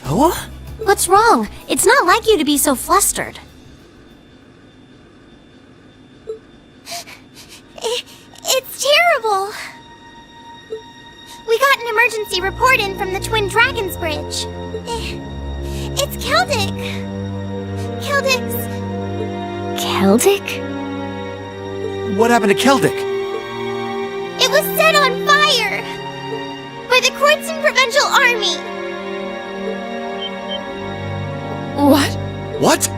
Toa? What's wrong? It's not like you to be so flustered. It's terrible. We got an emergency report in from the Twin Dragons Bridge. It's Celtic. Celdic's... Celtic? What happened to Celtic? It was set on fire by the Kreuzing Provincial Army. What? What?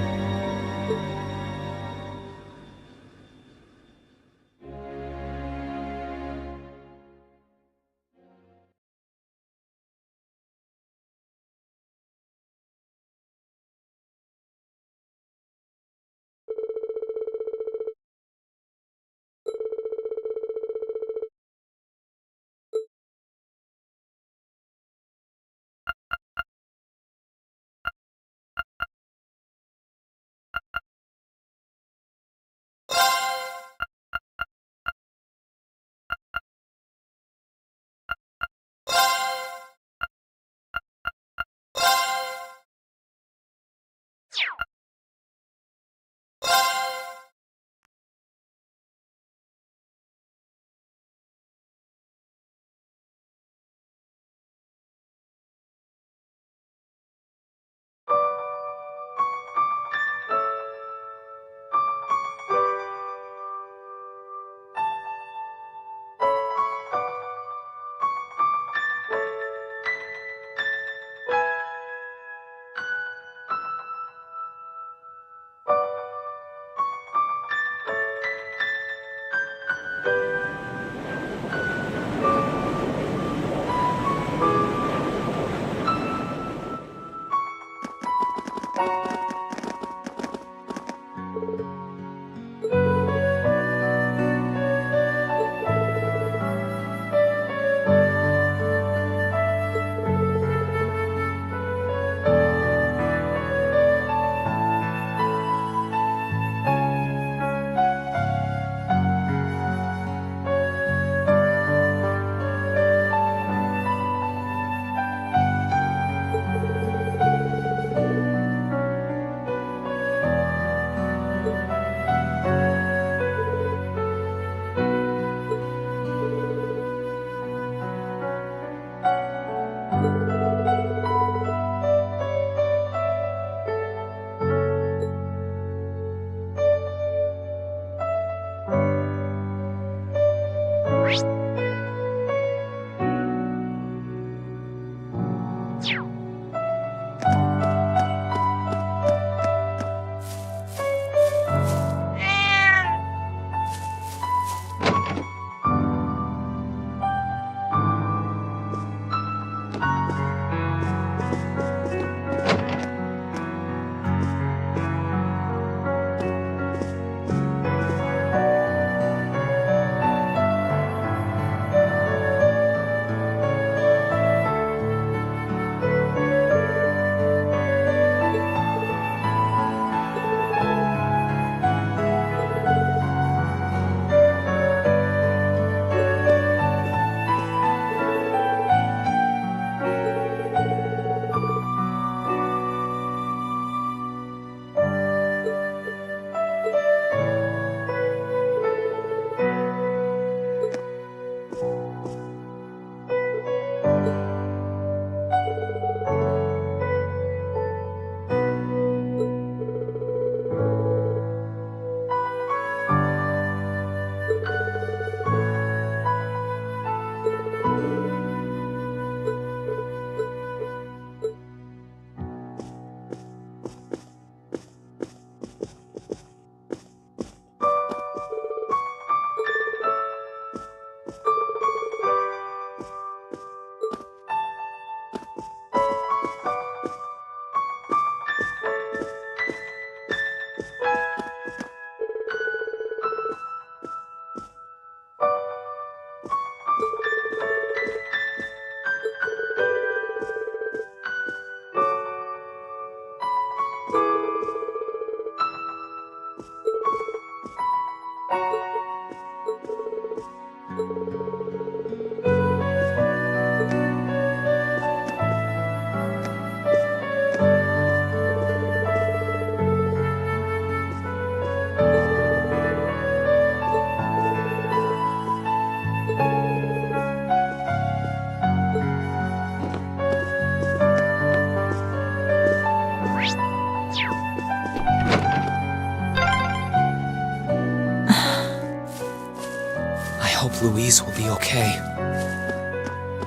hope Louise will be okay.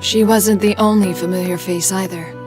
She wasn't the only familiar face either.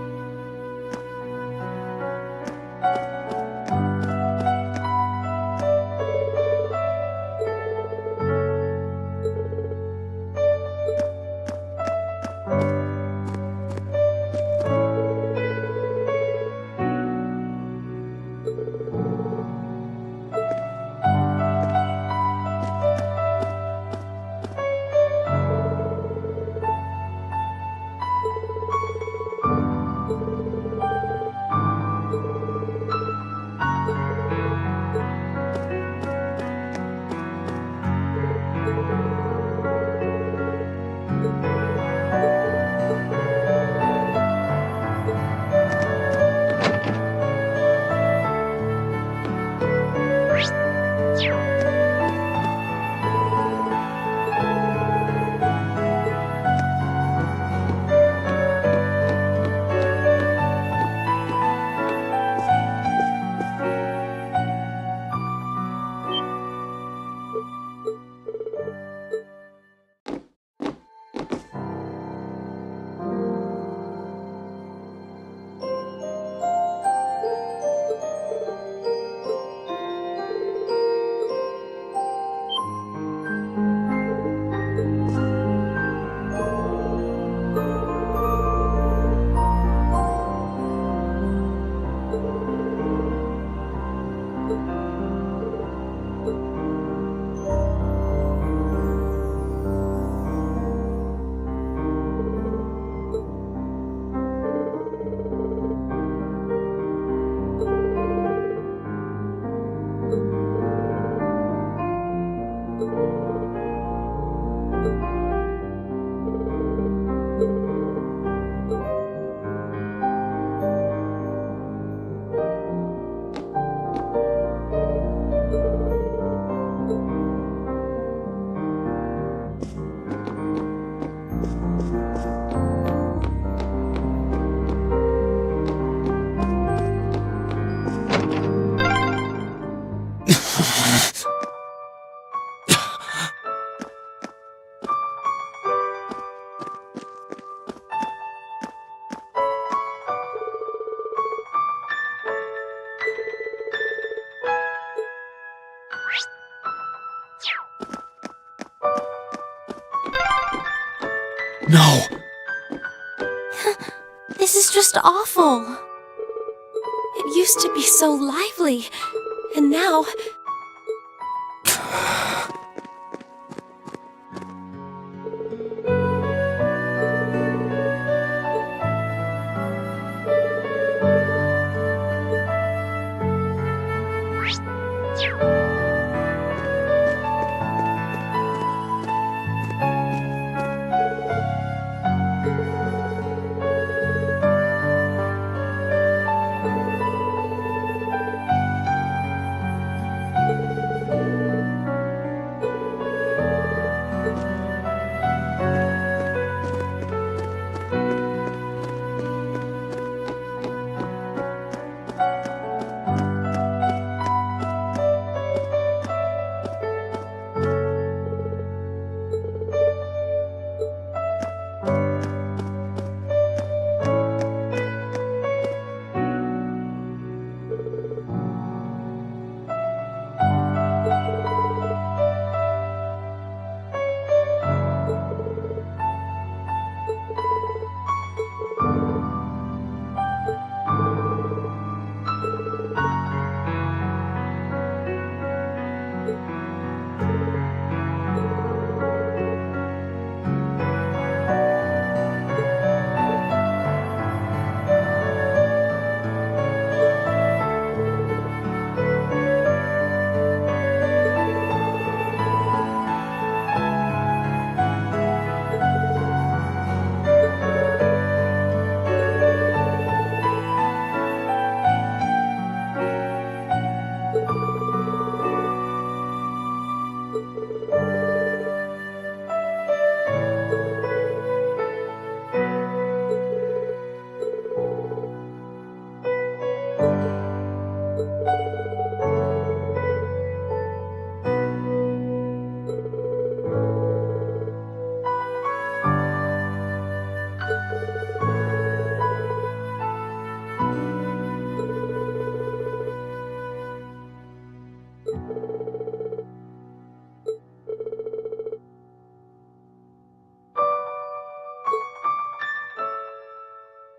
No. This is just awful. It used to be so lively, and now...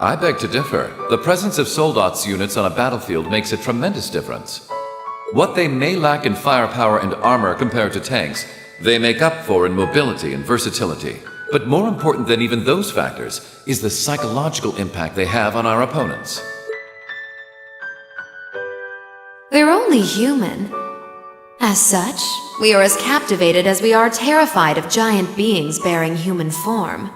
I beg to differ. The presence of soldats units on a battlefield makes a tremendous difference. What they may lack in firepower and armor compared to tanks, they make up for in mobility and versatility. But more important than even those factors is the psychological impact they have on our opponents. We're only human. As such, we are as captivated as we are terrified of giant beings bearing human form.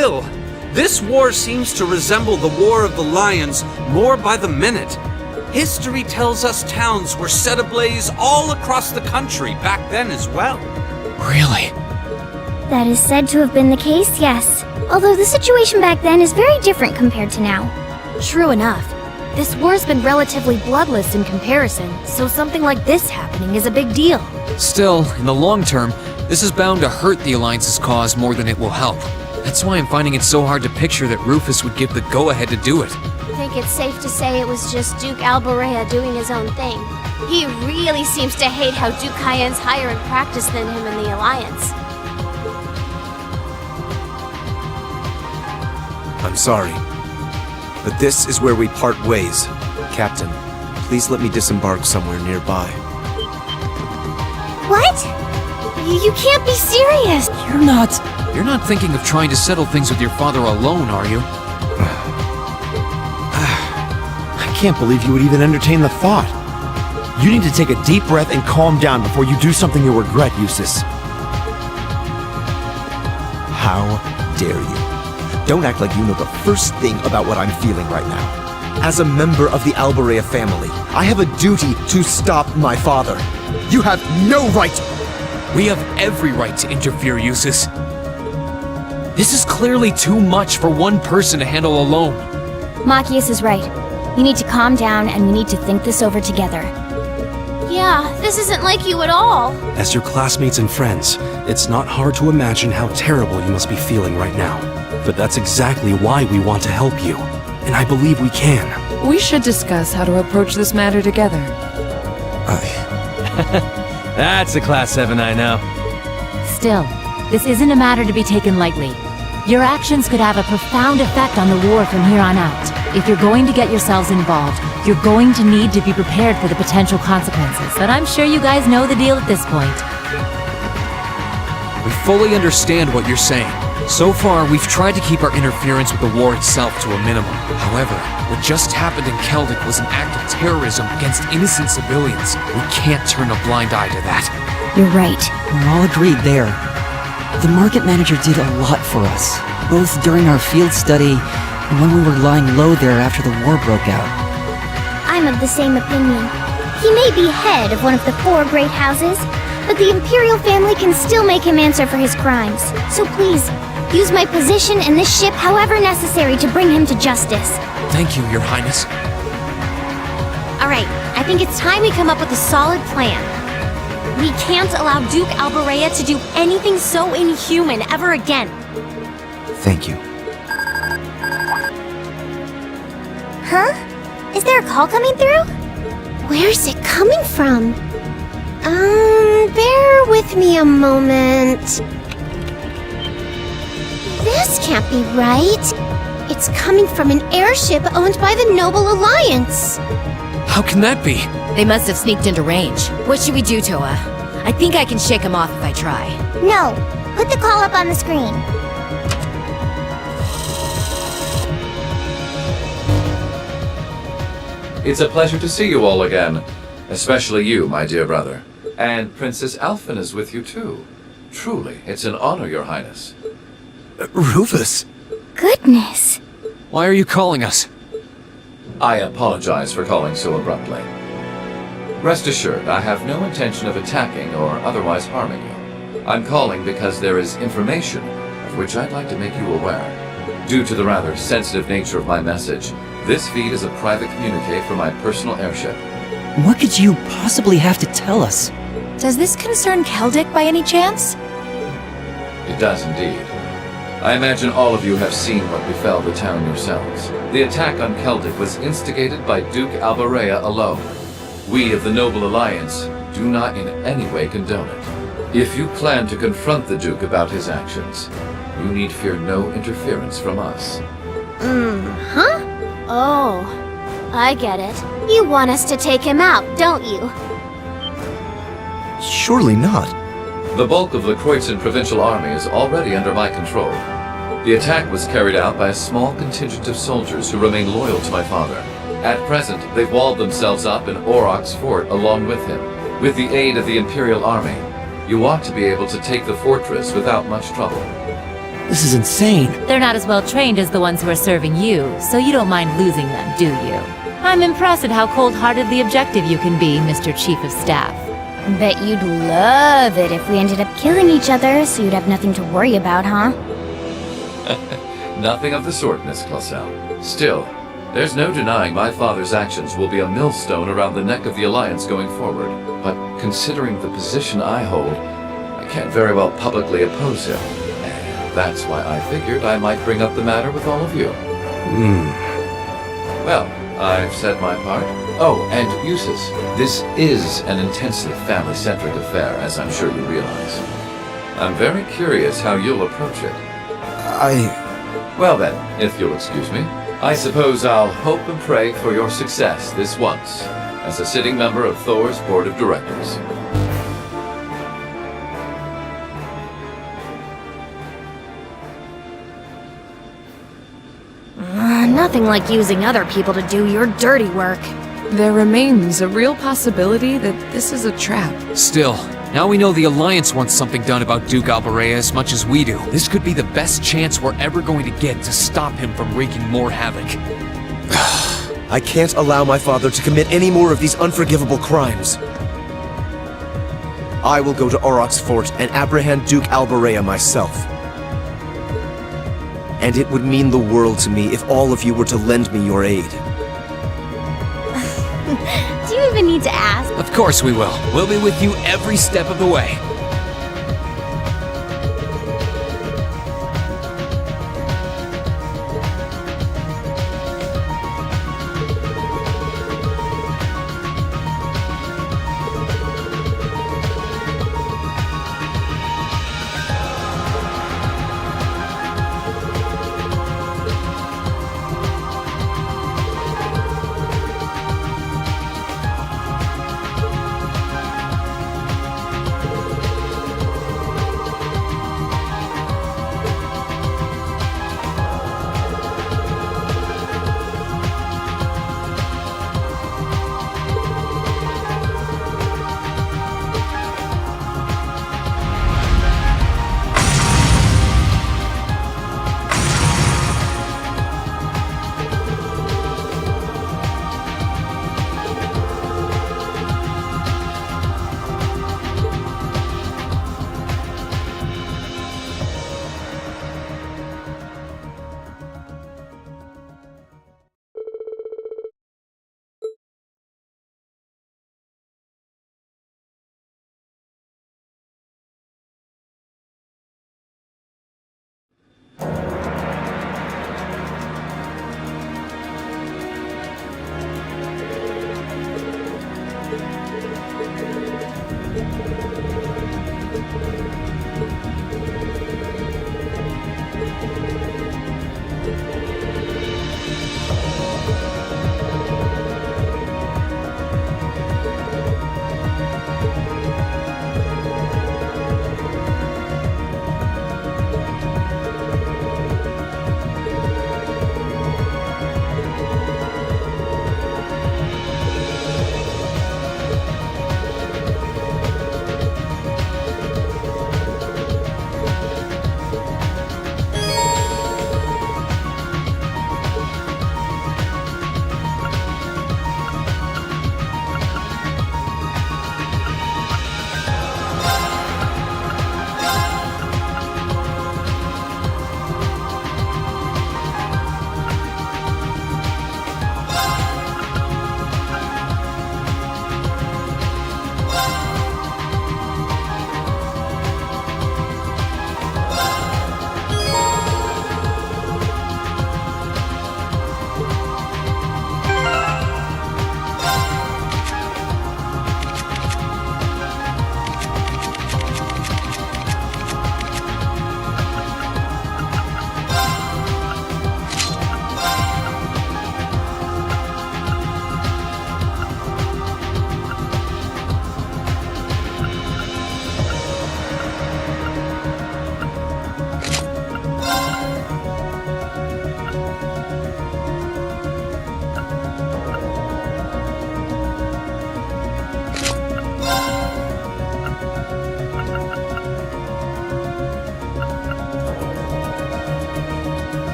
Still, this war seems to resemble the War of the Lions more by the minute. History tells us towns were set ablaze all across the country back then as well. Really? That is said to have been the case, yes. Although the situation back then is very different compared to now. True enough. This war's been relatively bloodless in comparison, so something like this happening is a big deal. Still, in the long term, this is bound to hurt the Alliance's cause more than it will help. That's why I'm finding it so hard to picture that Rufus would give the go-ahead to do it. I think it's safe to say it was just Duke Alberia doing his own thing. He really seems to hate how Duke Cayenne's higher in practice than him in the Alliance. I'm sorry, but this is where we part ways. Captain, please let me disembark somewhere nearby. What? You can't be serious! You're not thinking of trying to settle things with your father alone, are you? I can't believe you would even entertain the thought. You need to take a deep breath and calm down before you do something you'll regret, Eustace. How dare you? Don't act like you know the first thing about what I'm feeling right now. As a member of the Alberia family, I have a duty to stop my father. You have no right! We have every right to interfere, Eustace. This is clearly too much for one person to handle alone. Machias is right. You need to calm down and we need to think this over together. Yeah, this isn't like you at all. As your classmates and friends, it's not hard to imagine how terrible you must be feeling right now. But that's exactly why we want to help you. And I believe we can. We should discuss how to approach this matter together. That's a Class 7 I know. Still, this isn't a matter to be taken lightly. Your actions could have a profound effect on the war from here on out. If you're going to get yourselves involved, you're going to need to be prepared for the potential consequences. But I'm sure you guys know the deal at this point. We fully understand what you're saying. So far, we've tried to keep our interference with the war itself to a minimum. However, what just happened in Celtic was an act of terrorism against innocent civilians. We can't turn a blind eye to that. You're right. We're all agreed there. The market manager did a lot for us, both during our field study and when we were lying low there after the war broke out. I'm of the same opinion. He may be head of one of the 4 great houses, but the Imperial family can still make him answer for his crimes. So please, use my position and this ship however necessary to bring him to justice. Thank you, Your Highness. Alright, I think it's time we come up with a solid plan. We can't allow Duke Alberia to do anything so inhuman ever again. Thank you. Huh? Is there a call coming through? Where's it coming from? Bear with me a moment. This can't be right. It's coming from an airship owned by the Noble Alliance. How can that be? They must have sneaked into range. What should we do, Toa? I think I can shake them off if I try. No, put the call up on the screen. It's a pleasure to see you all again. Especially you, my dear brother. And Princess Alphen is with you too. Truly, it's an honor, Your Highness. Rufus? Goodness. Why are you calling us? I apologize for calling so abruptly. Rest assured, I have no intention of attacking or otherwise harming you. I'm calling because there is information of which I'd like to make you aware. Due to the rather sensitive nature of my message, this feed is a private communique from my personal airship. What could you possibly have to tell us? Does this concern Celtic by any chance? It does indeed. I imagine all of you have seen what befell the town yourselves. The attack on Celtic was instigated by Duke Alberia alone. We of the Noble Alliance do not in any way condone it. If you plan to confront the Duke about his actions, you need fear no interference from us. Huh? Oh, I get it. You want us to take him out, don't you? Surely not. The bulk of the Kreutzen Provincial Army is already under my control. The attack was carried out by a small contingent of soldiers who remain loyal to my father. At present, they've walled themselves up in Auroch's fort along with him. With the aid of the Imperial Army, you ought to be able to take the fortress without much trouble. This is insane. They're not as well trained as the ones who are serving you, so you don't mind losing them, do you? I'm impressed at how cold-heartedly objective you can be, Mr. Chief of Staff. Bet you'd love it if we ended up killing each other, so you'd have nothing to worry about, huh? Nothing of the sort, Miss Clausel. Still, there's no denying my father's actions will be a millstone around the neck of the Alliance going forward. But considering the position I hold, I can't very well publicly oppose him. And that's why I figured I might bring up the matter with all of you. Well, I've said my part. Oh, and Eustace, this is an intensely family-centric affair, as I'm sure you realize. I'm very curious how you'll approach it. Well then, if you'll excuse me, I suppose I'll hope and pray for your success this once, as a sitting member of Thor's Board of Directors. Nothing like using other people to do your dirty work. There remains a real possibility that this is a trap. Still, now we know the Alliance wants something done about Duke Alberia as much as we do. This could be the best chance we're ever going to get to stop him from wreaking more havoc. I can't allow my father to commit any more of these unforgivable crimes. I will go to Auroch's fort and apprehend Duke Alberia myself. And it would mean the world to me if all of you were to lend me your aid. Do you even need to ask? Of course we will. We'll be with you every step of the way.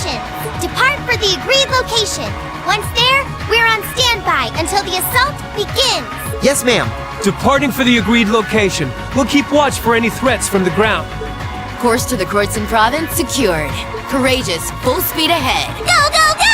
instructions. Depart for the agreed location. Once there, we're on standby until the assault begins. Yes, ma'am. Departing for the agreed location. We'll keep watch for any threats from the ground. Course to the Kortsen province secured. Courageous, full speed ahead. Go, go, go!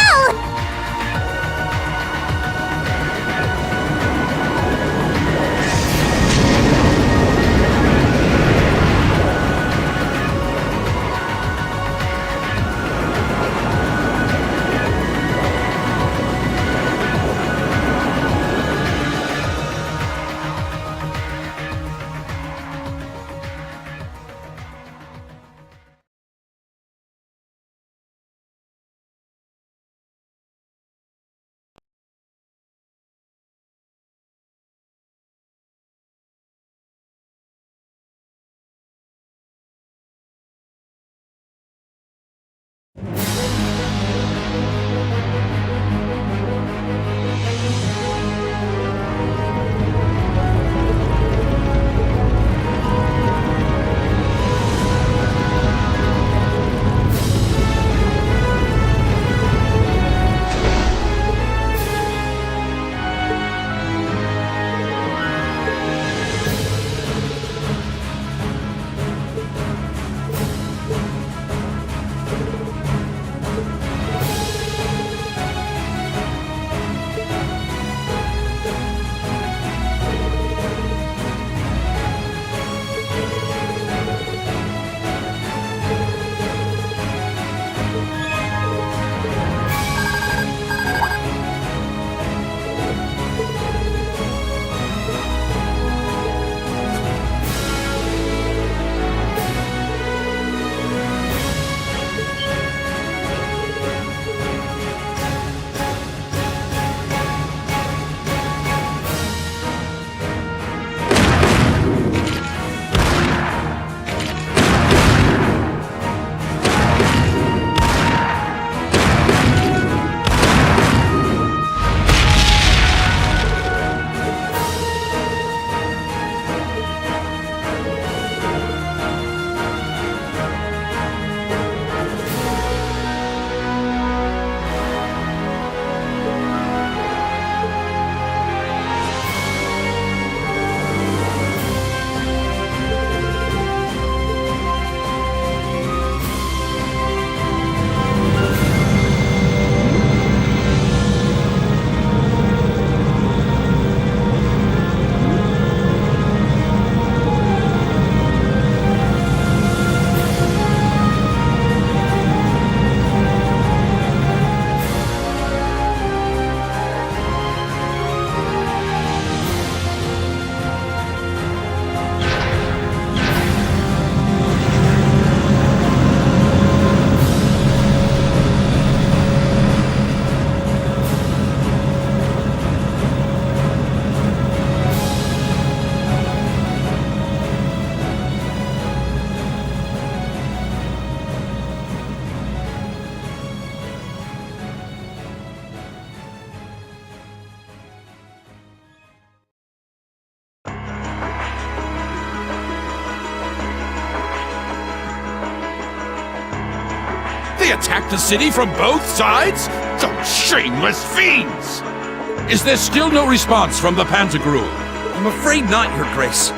They attacked the city from both sides? Those shameless fiends! Is there still no response from the Pantagruel? I'm afraid not, Your Grace.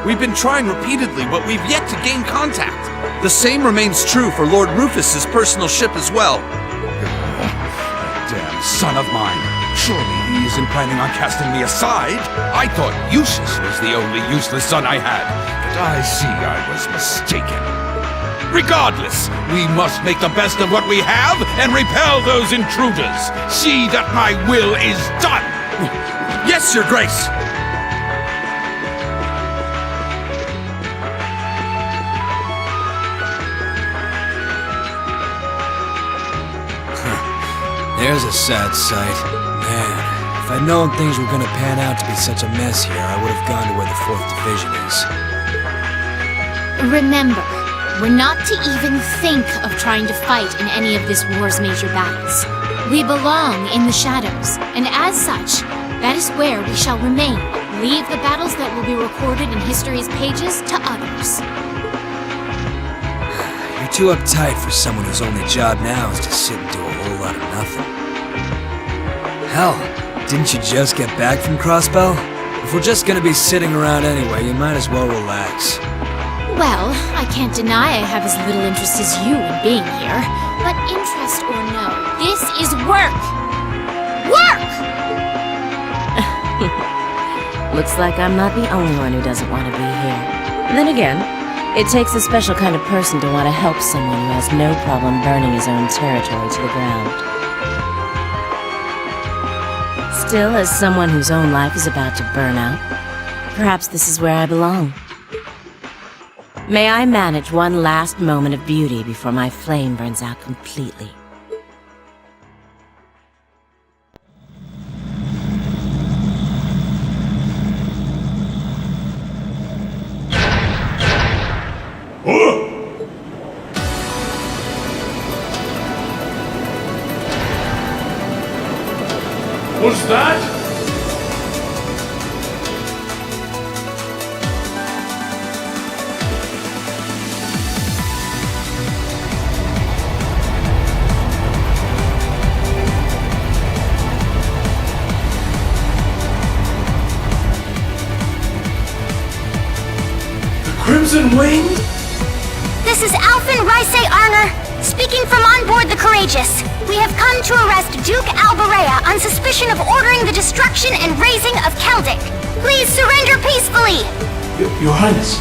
We've been trying repeatedly, but we've yet to gain contact. The same remains true for Lord Rufus's personal ship as well. That damn son of mine. Surely he isn't planning on casting me aside. I thought Eustace was the only useless son I had, but I see I was mistaken. Regardless, we must make the best of what we have and repel those intruders. See that my will is done. Yes, Your Grace. There's a sad sight. Man, if I'd known things were gonna pan out to be such a mess here, I would have gone to where the 4th Division is. Remember, we're not to even think of trying to fight in any of this war's major battles. We belong in the shadows, and as such, that is where we shall remain. Leave the battles that will be recorded in history's pages to others. You're too uptight for someone whose only job now is to sit and do a whole lot of nothing. Hell, didn't you just get back from Crossbell? If we're just gonna be sitting around anyway, you might as well relax. Well, I can't deny I have as little interest as you in being here. But interest or no, this is work! Work! Looks like I'm not the only one who doesn't want to be here. Then again, it takes a special kind of person to want to help someone who has no problem burning his own territory to the ground. Still, as someone whose own life is about to burn out, perhaps this is where I belong. May I manage one last moment of beauty before my flame burns out completely. What's that? Crimson Wing? This is Alphen Rice Arner, speaking from on board the Courageous. We have come to arrest Duke Alberia on suspicion of ordering the destruction and razing of Celtic. Please surrender peacefully. Your Highness.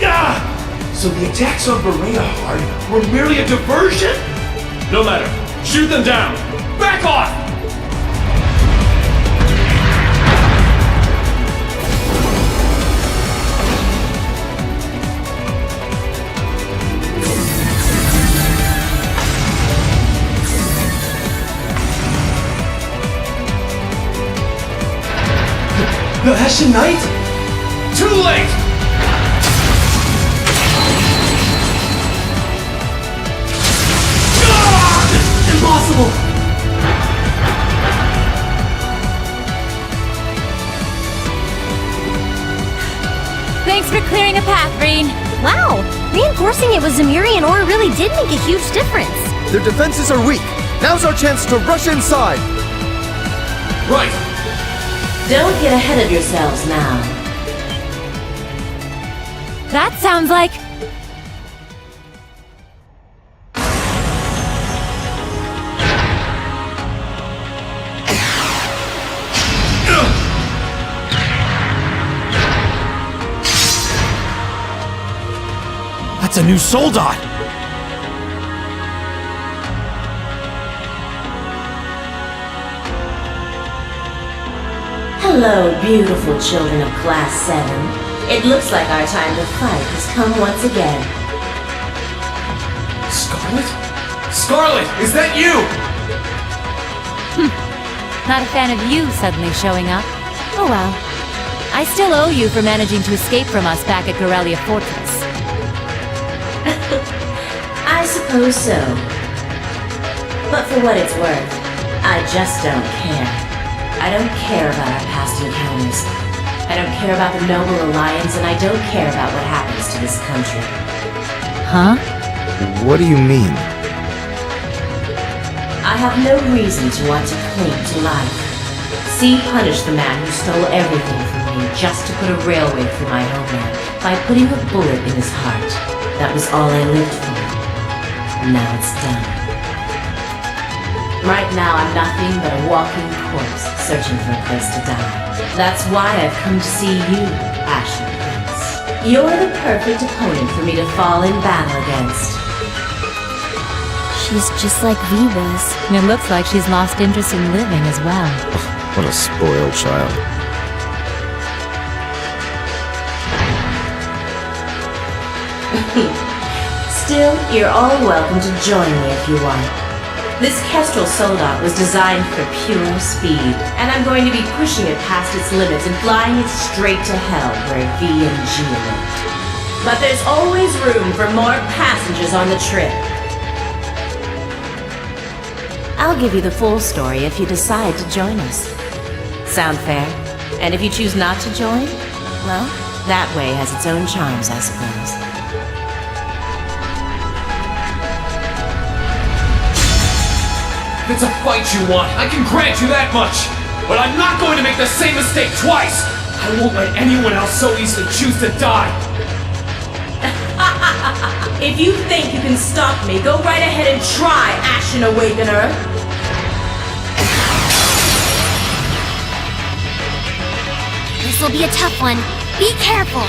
Ah! So the attacks on Berea Hard were merely a diversion? No matter. Shoot them down! Back off! The Hessian Knight? Too late! Impossible! Thanks for clearing a path, Reen. Wow, reinforcing it with Zemurian ore really did make a huge difference. Their defenses are weak. Now's our chance to rush inside. Right! Don't get ahead of yourselves now. That sounds like... That's a new soldat! Hello, beautiful children of Class 7. It looks like our time to fight has come once again. Scarlet? Scarlet, is that you? Not a fan of you suddenly showing up. Oh well. I still owe you for managing to escape from us back at Corellia Fortress. I suppose so. But for what it's worth, I just don't care. I don't care about our past encounters. I don't care about the Noble Alliance, and I don't care about what happens to this country. Huh? What do you mean? I have no reason to want to cling to life. See punish the man who stole everything from me just to put a railway through my homeland by putting a bullet in his heart. That was all I lived for. And now it's done. Right now I'm nothing but a walking corpse searching for a place to die. That's why I've come to see you, Ashen Prince. You're the perfect opponent for me to fall in battle against. She's just like V was. It looks like she's lost interest in living as well. What a spoiled child. Still, you're all welcome to join me if you want. This Kestrel Soldat was designed for pure speed, and I'm going to be pushing it past its limits and flying it straight to hell where V and G live. But there's always room for more passengers on the trip. I'll give you the full story if you decide to join us. Sound fair? And if you choose not to join, well, that way has its own charms, I suppose. it's a fight you want, I can grant you that much. But I'm not going to make the same mistake twice. I won't let anyone else so easily choose to die. If you think you can stop me, go right ahead and try, Ashen Awakener. This will be a tough one. Be careful.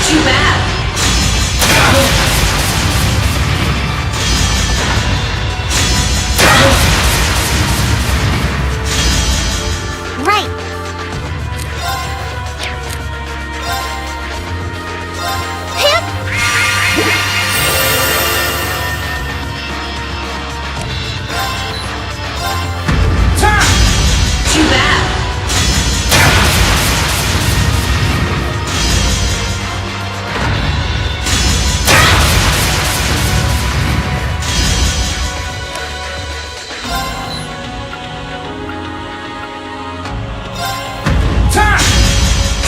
Too bad. Right. Hip. Too bad.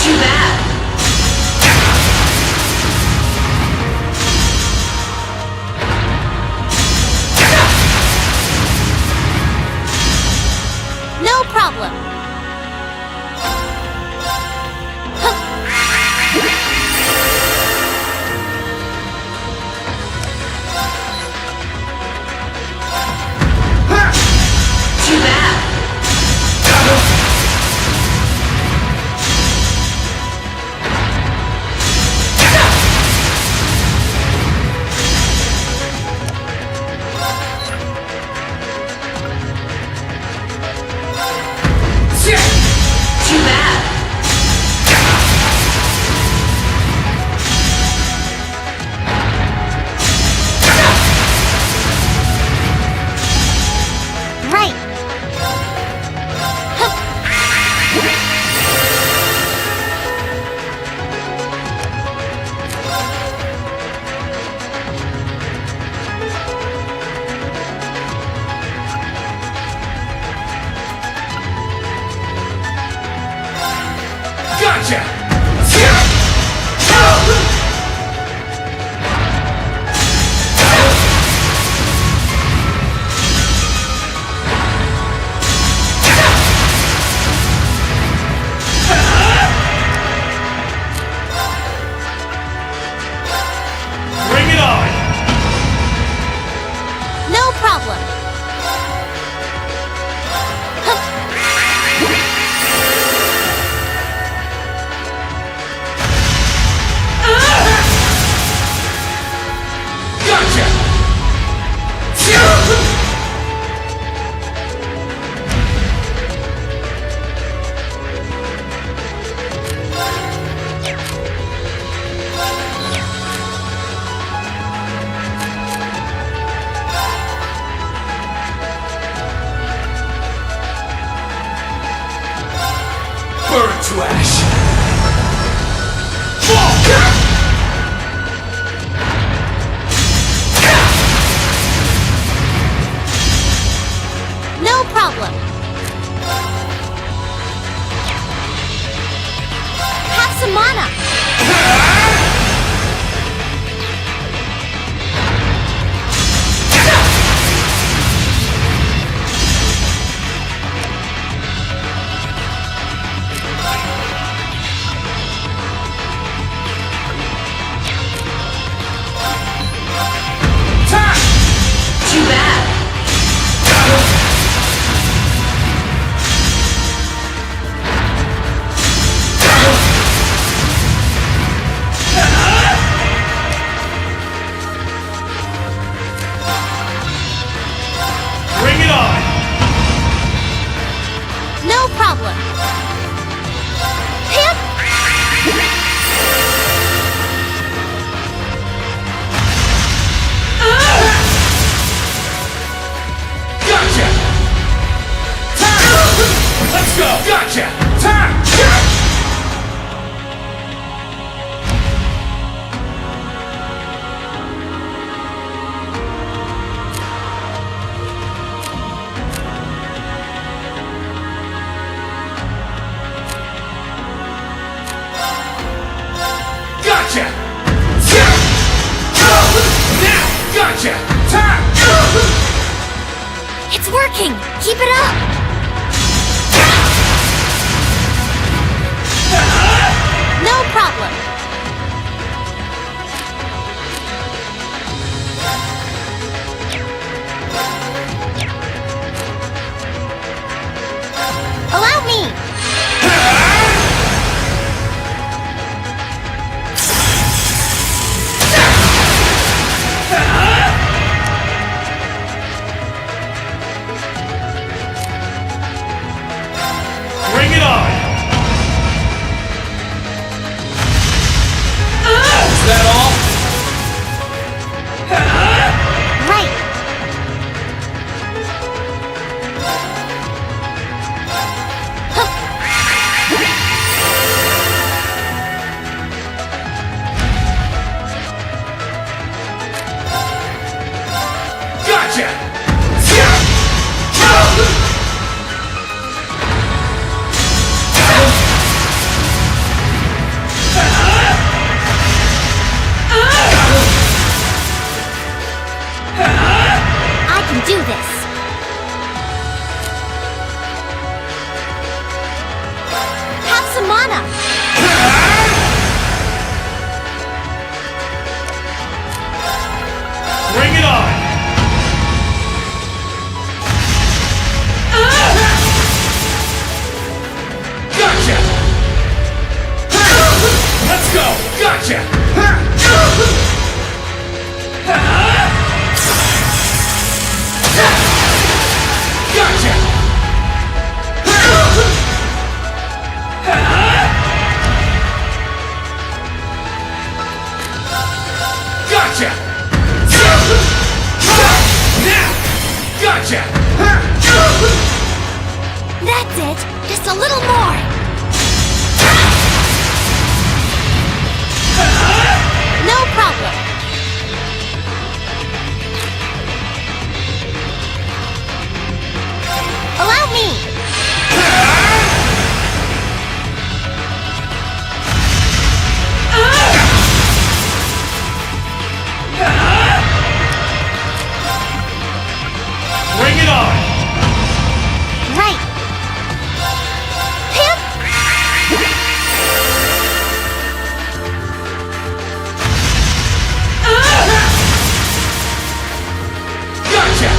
Too bad. No problem. Too bad. Too bad. Right. Gotcha! Bring it on! No problem. Gotcha! Burn to ash! No problem. Have some mana. Too bad. Bring it on! No problem. Hip. Gotcha! Let's go! Gotcha! Time! working! Keep it up! No problem! Allow me! Bring it on! Is that all? Right! Gotcha! I can do this! Have some mana! Bring it on! Gotcha! Let's go! Gotcha! Gotcha! Gotcha! Now! Gotcha! That's it! Just a little more! No problem! Allow me! Bring it on! Right! Pip! Gotcha!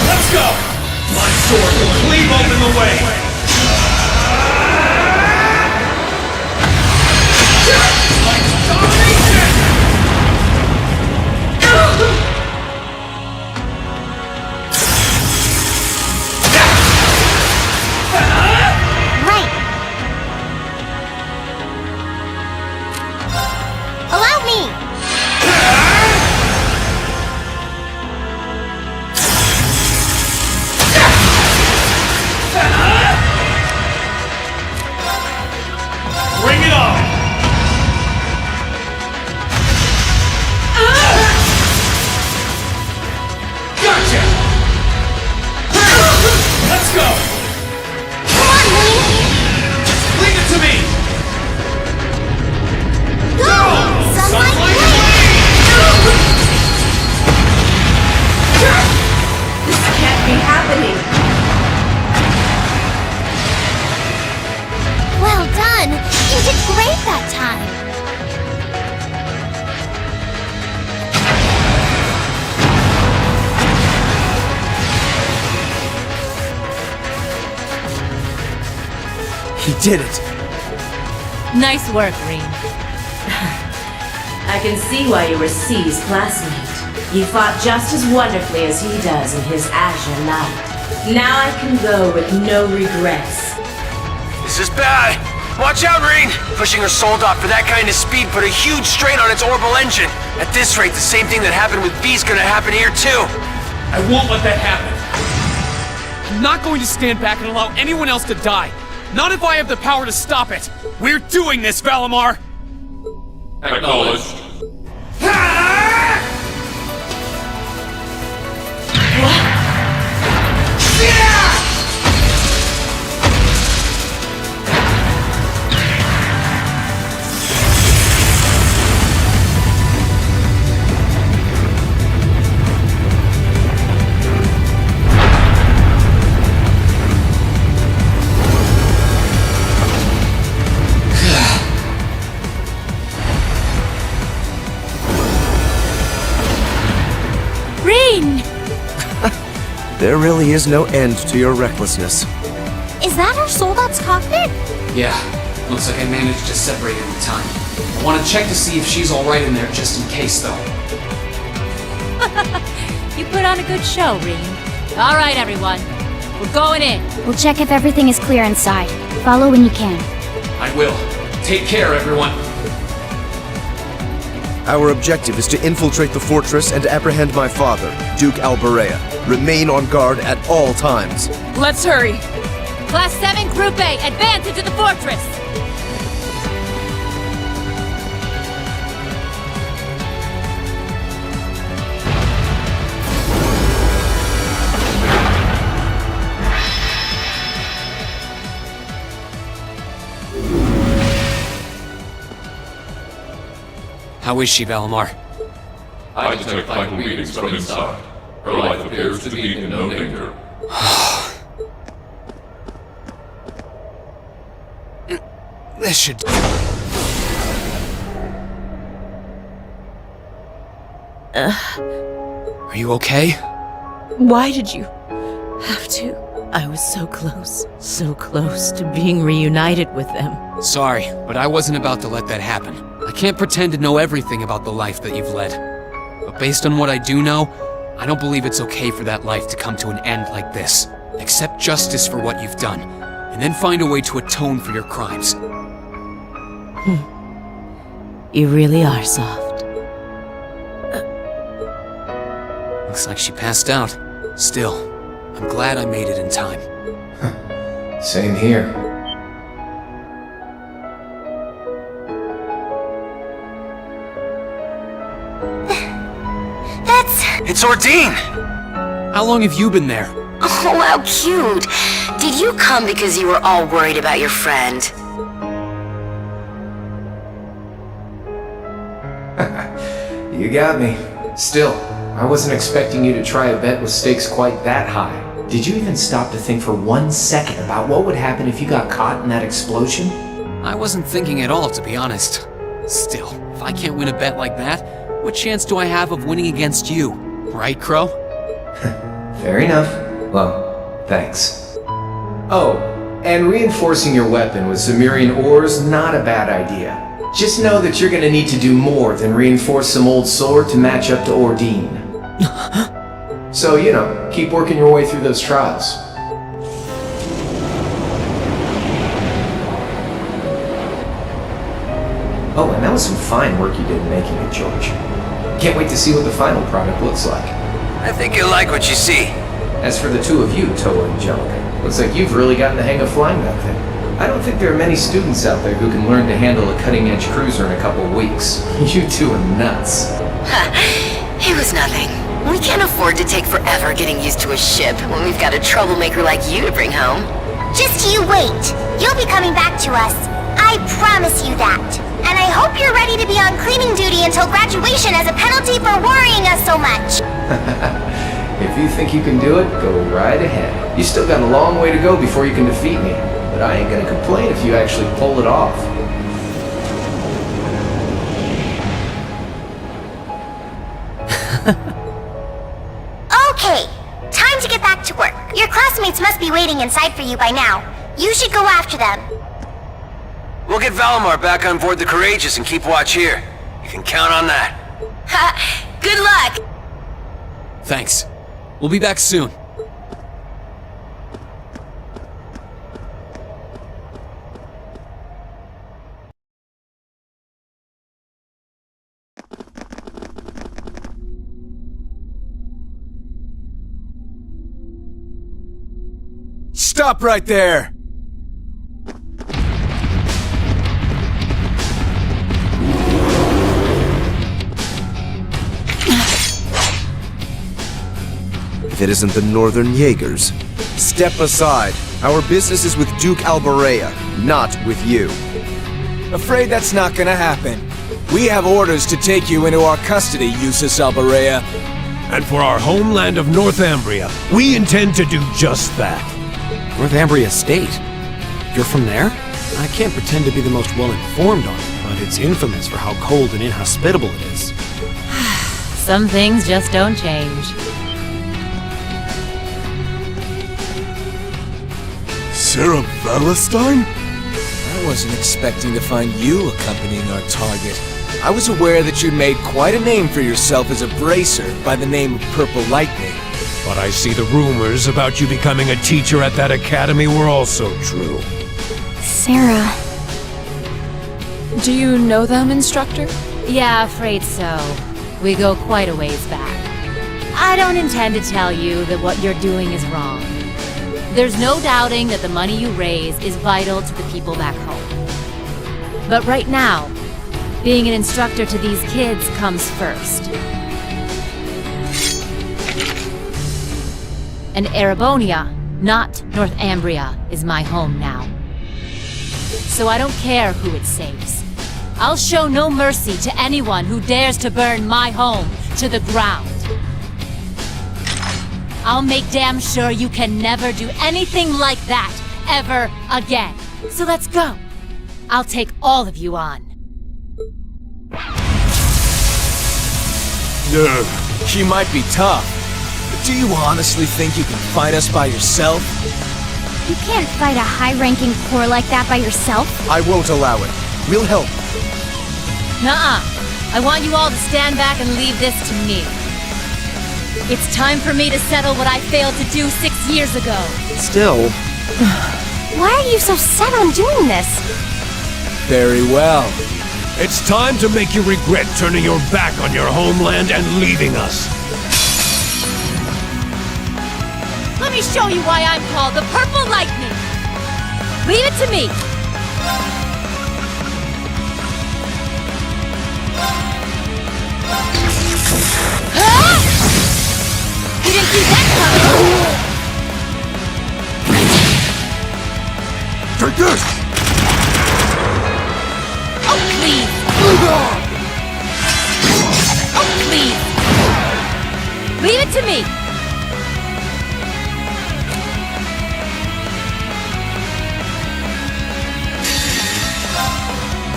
Let's go! My sword will cleave open the way! Like domination! Right! Allow me! Bring it on! Gotcha! Let's go! Come on, Link! Leave it to me! Go! Sunlight Blade! This can't be happening. Well done! You did great that time! He did it! Nice work, Reem. I can see why you were C's classmate. You fought just as wonderfully as he does in his Azure Light. Now I can go with no regrets. This is bad. Watch out, Rain! Pushing her soldat for that kind of speed put a huge strain on its orbital engine. At this rate, the same thing that happened with B's gonna happen here too. I won't let that happen. I'm not going to stand back and allow anyone else to die. Not if I have the power to stop it. We're doing this, Valimar! Acknowledged. There really is no end to your recklessness. Is that our soldat's cockpit? Yeah, looks like I managed to separate it in time. I want to check to see if she's alright in there just in case, though. You put on a good show, Reem. All right, everyone. We're going in. We'll check if everything is clear inside. Follow when you can. I will. Take care, everyone. Our objective is to infiltrate the fortress and apprehend my father, Duke Alberia. Remain on guard at all times. Let's hurry. Class 7 Group A, advance into the fortress! How is she, Valimar? I detect vital readings from inside. Her life appears to be in no danger. This should... Are you okay? Why did you have to? I was so close to being reunited with them. Sorry, but I wasn't about to let that happen. I can't pretend to know everything about the life that you've led. But based on what I do know, I don't believe it's okay for that life to come to an end like this. Accept justice for what you've done, and then find a way to atone for your crimes. You really are soft. Looks like she passed out. Still, I'm glad I made it in time. Same here. It's Ordine! How long have you been there? Oh, how cute! Did you come because you were all worried about your friend? You got me. Still, I wasn't expecting you to try a bet with stakes quite that high. Did you even stop to think for 1 second about what would happen if you got caught in that explosion? I wasn't thinking at all, to be honest. Still, if I can't win a bet like that, what chance do I have of winning against you? Right, Crow? Fair enough. Well, thanks. Oh, and reinforcing your weapon with Zemirian ores, not a bad idea. Just know that you're gonna need to do more than reinforce some old sword to match up to Ordine. So, you know, keep working your way through those trials. Oh, and that was some fine work you did in making it, George. Can't wait to see what the final product looks like. I think you'll like what you see. As for the two of you, Toa and Angelica, looks like you've really gotten the hang of flying that thing. I don't think there are many students out there who can learn to handle a cutting-edge cruiser in a couple of weeks. You two are nuts. It was nothing. We can't afford to take forever getting used to a ship when we've got a troublemaker like you to bring home. Just you wait. You'll be coming back to us. I promise you that. And I hope you're ready to be on cleaning duty until graduation as a penalty for worrying us so much. If you think you can do it, go right ahead. You still got a long way to go before you can defeat me, but I ain't gonna complain if you actually pull it off. Okay, time to get back to work. Your classmates must be waiting inside for you by now. You should go after them. We'll get Valimar back on board the Courageous and keep watch here. You can count on that. Good luck! Thanks. We'll be back soon. Stop right there! If it isn't the Northern Jaegers. Step aside. Our business is with Duke Alberia, not with you. Afraid that's not gonna happen. We have orders to take you into our custody, Eustace Alberia. And for our homeland of Northumbria, we intend to do just that. Northumbria State? You're from there? I can't pretend to be the most well-informed on it, but it's infamous for how cold and inhospitable it is. Some things just don't change. Sarah Valentine? I wasn't expecting to find you accompanying our target. I was aware that you'd made quite a name for yourself as a bracer by the name of Purple Lightning. But I see the rumors about you becoming a teacher at that academy were also true. Sarah. Do you know them, instructor? Yeah, afraid so. We go quite a ways back. I don't intend to tell you that what you're doing is wrong. There's no doubting that the money you raise is vital to the people back home. But right now, being an instructor to these kids comes first. And Erebonia, not Northumbria, is my home now. So I don't care who it saves. I'll show no mercy to anyone who dares to burn my home to the ground. I'll make damn sure you can never do anything like that ever again. So let's go. I'll take all of you on. She might be tough, but do you honestly think you can fight us by yourself? You can't fight a high-ranking corps like that by yourself. I won't allow it. We'll help. Nuh-uh. I want you all to stand back and leave this to me. It's time for me to settle what I failed to do 6 years ago. Still... Why are you so set on doing this? Very well. It's time to make you regret turning your back on your homeland and leaving us. Let me show you why I'm called the Purple Lightning. Leave it to me. You didn't see that coming! Take this! Oh, please! Oh, please! Leave it to me!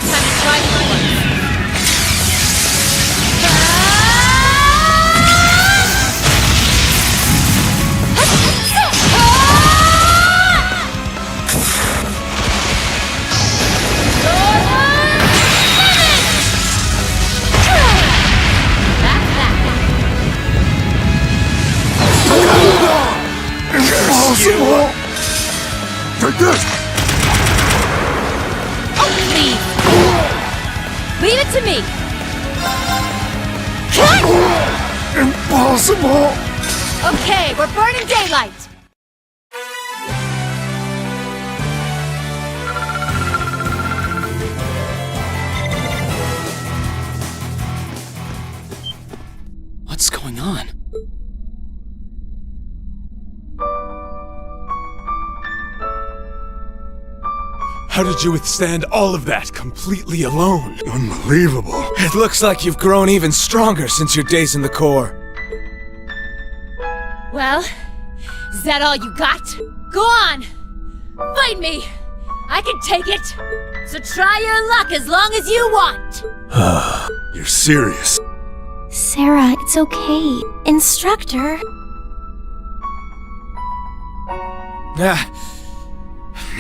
Time to try this one. Impossible! Take this! Oh, please! Leave it to me! Impossible! Okay, we're burning daylight! What's going on? How did you withstand all of that completely alone? Unbelievable. It looks like you've grown even stronger since your days in the Corps. Well, is that all you got? Go on! Fight me! I can take it! So try your luck as long as you want! You're serious? Sarah, it's okay. Instructor.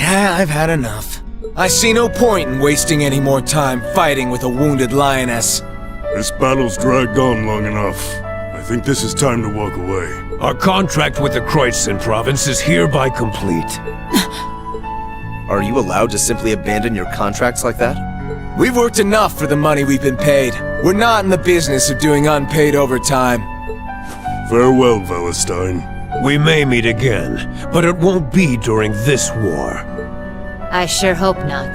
I've had enough. I see no point in wasting any more time fighting with a wounded lioness. This battle's dragged on long enough. I think this is time to walk away. Our contract with the Kreuzzen province is hereby complete. Are you allowed to simply abandon your contracts like that? We've worked enough for the money we've been paid. We're not in the business of doing unpaid overtime. Farewell, Valentine. We may meet again, but it won't be during this war. I sure hope not.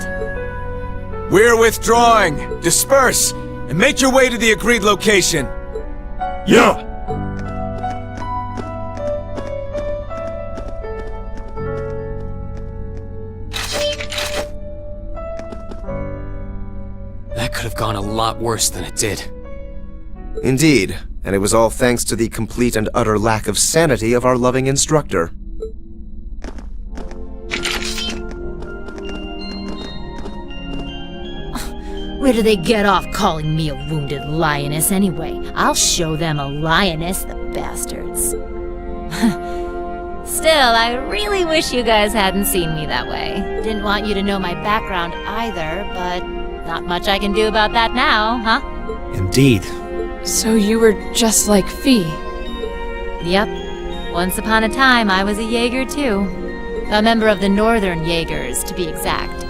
We're withdrawing! Disperse! And make your way to the agreed location! Yeah! That could have gone a lot worse than it did. Indeed, and it was all thanks to the complete and utter lack of sanity of our loving instructor. Where do they get off calling me a wounded lioness anyway? I'll show them a lioness, the bastards. Still, Still, I really wish you guys hadn't seen me that way. Didn't want you to know my background either, but not much I can do about that now, huh? Indeed. So you were just like Fee. Yep. Once upon a time, I was a Jaeger too. A member of the Northern Jaegers, to be exact.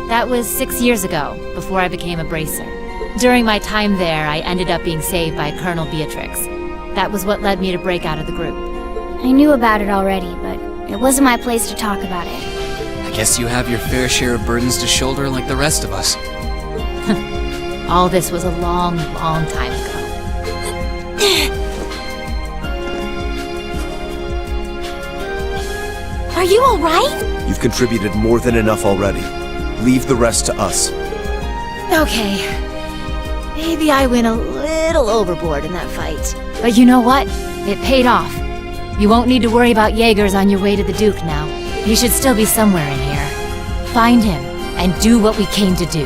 That was 6 years ago, before I became a bracer. During my time there, I ended up being saved by Colonel Beatrix. That was what led me to break out of the group. I knew about it already, but it wasn't my place to talk about it. I guess you have your fair share of burdens to shoulder like the rest of us. All this was a long, long time ago. Are you alright? You've contributed more than enough already. Leave the rest to us. Okay. Maybe I went a little overboard in that fight. But you know what? It paid off. You won't need to worry about Jaegers on your way to the Duke now. He should still be somewhere in here. Find him, and do what we came to do.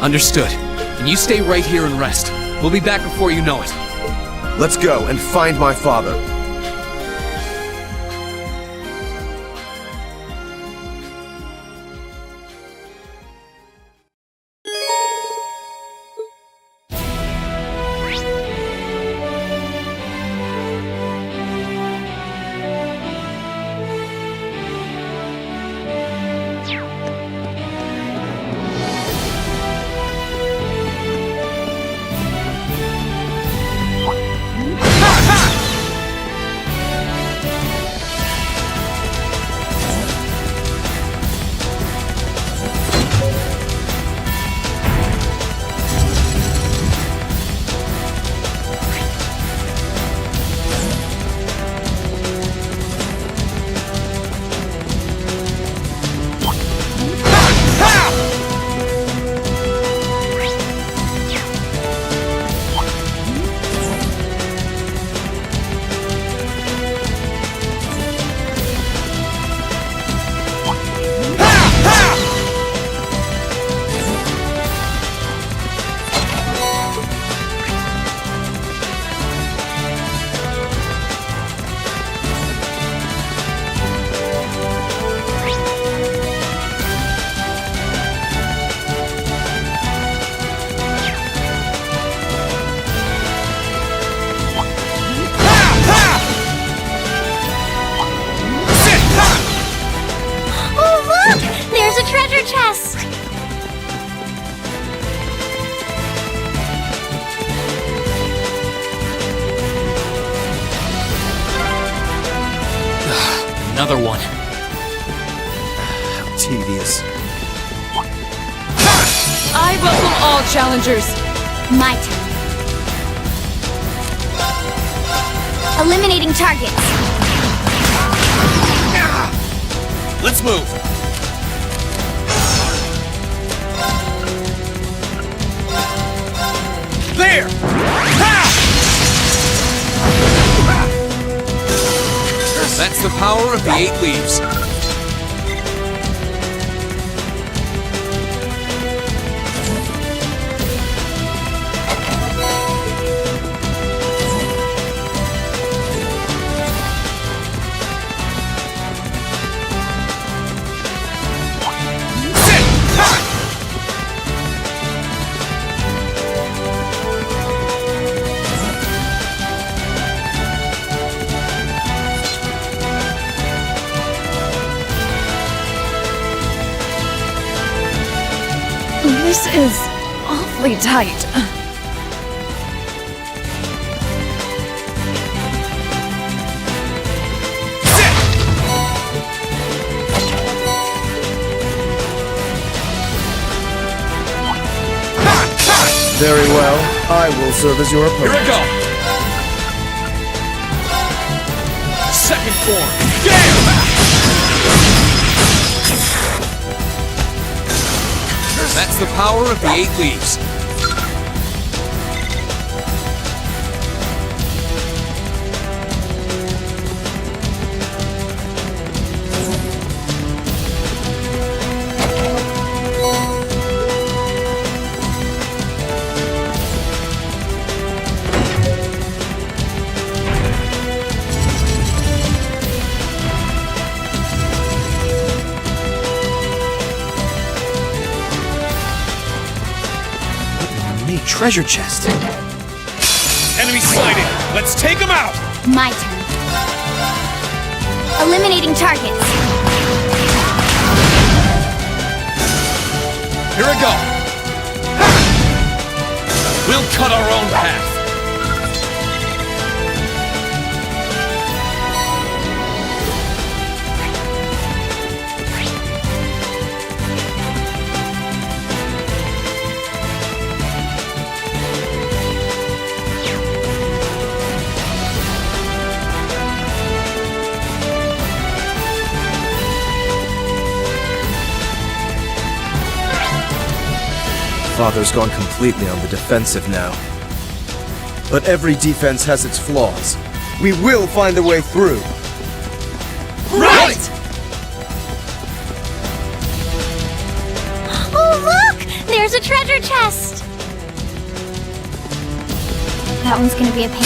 Understood. And you stay right here and rest. We'll be back before you know it. Let's go and find my father. Another one. How tedious. I welcome all challengers. My turn. Eliminating targets. Let's move. There! That's the power of the 8 leaves. This is awfully tight. Very well. I will serve as your opponent. Here we go! Second form. Damn! That's the power of the 8 leaves. treasure chest. Enemy sighted! Let's take him out! My turn. Eliminating targets. Here we go! We'll cut our own path. Father's gone completely on the defensive now. But every defense has its flaws. We will find a way through. Right! Oh, look! There's a treasure chest! That one's gonna be a pain.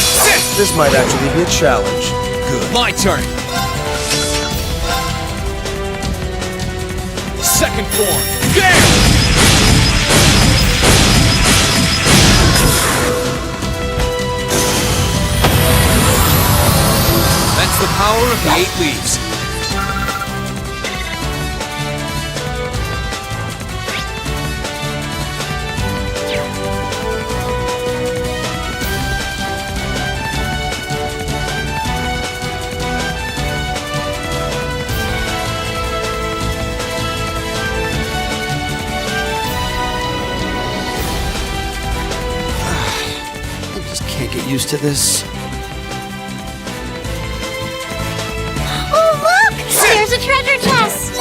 This might actually be a challenge. Good. My turn. Second form. Gale! That's the power of the 8 leaves. I just can't get used to this. There's a treasure chest!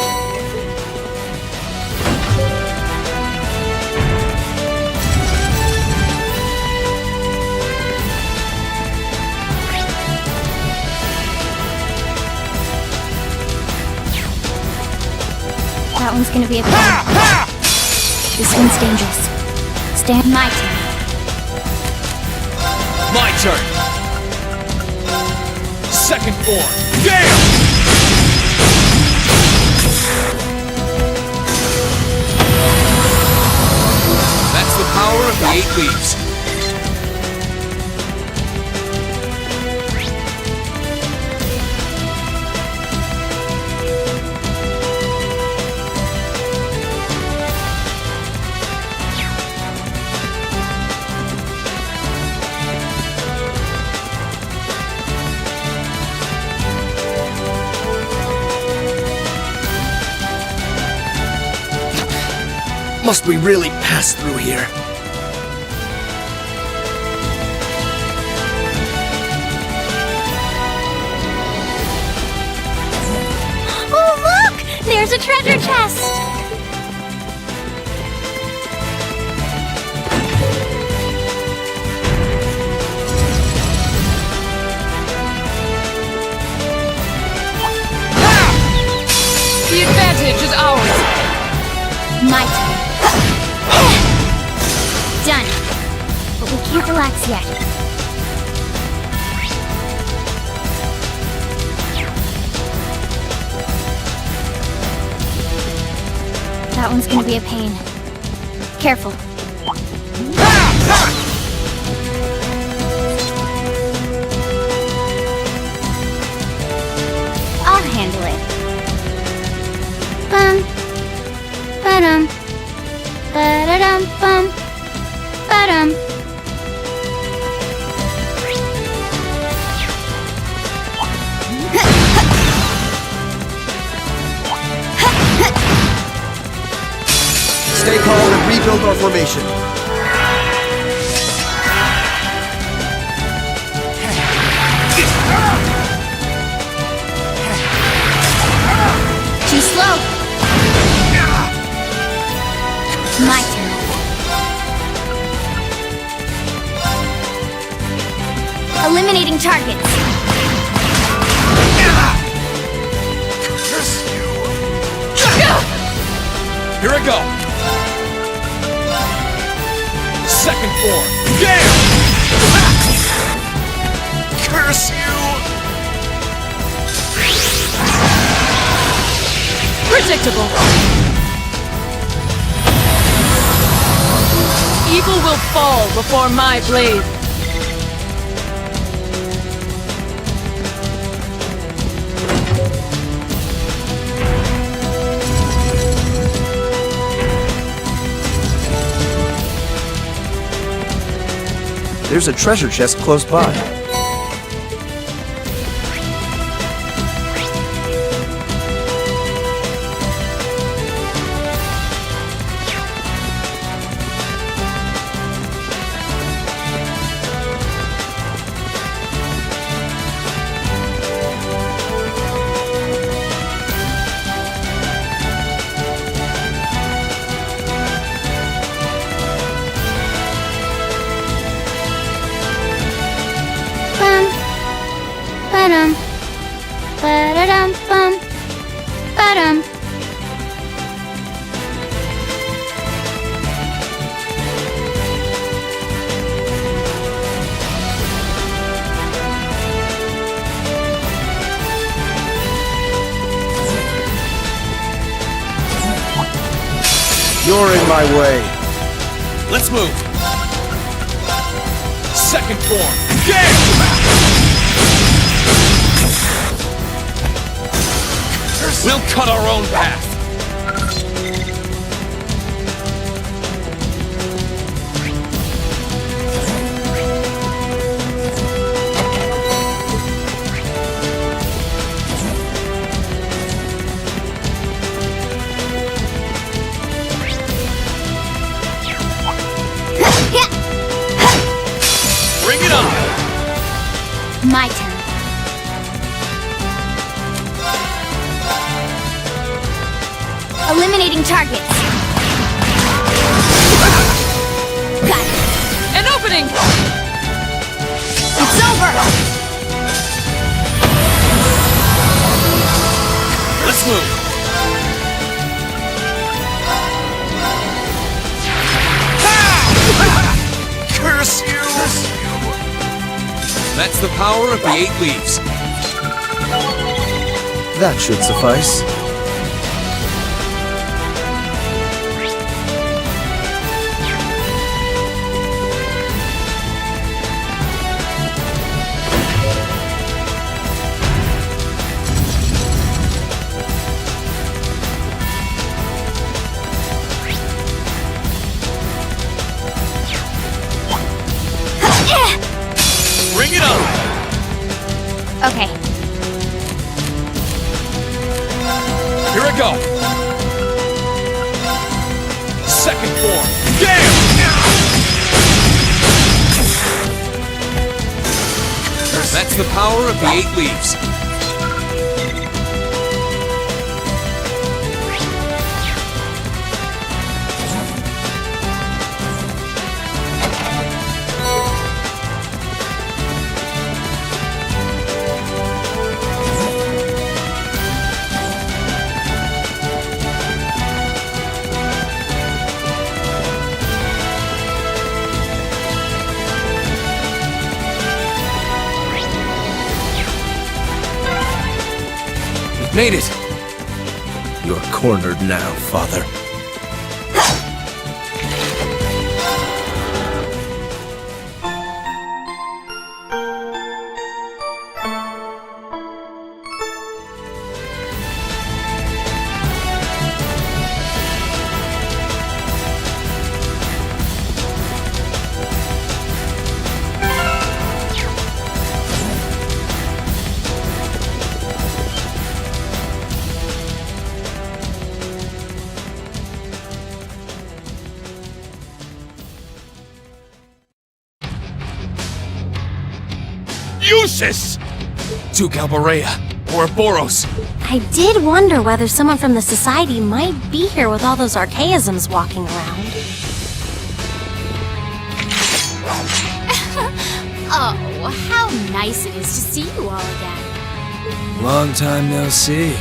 That one's gonna be a pain. This one's dangerous. Stand my turn. My turn. Second form. Gale! That's the power of the 8 leaves. Must we really pass through here? Oh, look! There's a treasure chest! The advantage is ours. My turn. Done. But we can't relax yet. That one's gonna be a pain. Careful. I'll handle it. Bum. Ba-dum. Ba-da-dum bum. Ba-dum. Stay calm and rebuild our formation. Too slow. My turn. Eliminating targets. Here I go. Second form. Gale! Curse you! Predictable. Evil will fall before my blade. There's a treasure chest close by. Ba-dum. Ba-da-dum-bum. Ba-dum. You're in my way. Let's move. Second form. Get! We'll cut our own path. Bring it on! My turn. Eliminating targets. Got it. An opening! It's over! Let's move. Curse you! That's the power of the 8 leaves. That should suffice. Bring it on! Okay. Here I go. Second form. Damn! That's the power of the 8 leaves. Made it! You're cornered now, Father. Useless! Duke Alberia, Ouroboros. I did wonder whether someone from the Society might be here with all those archaisms walking around. Oh, how nice it is to see you all again. Long time no see.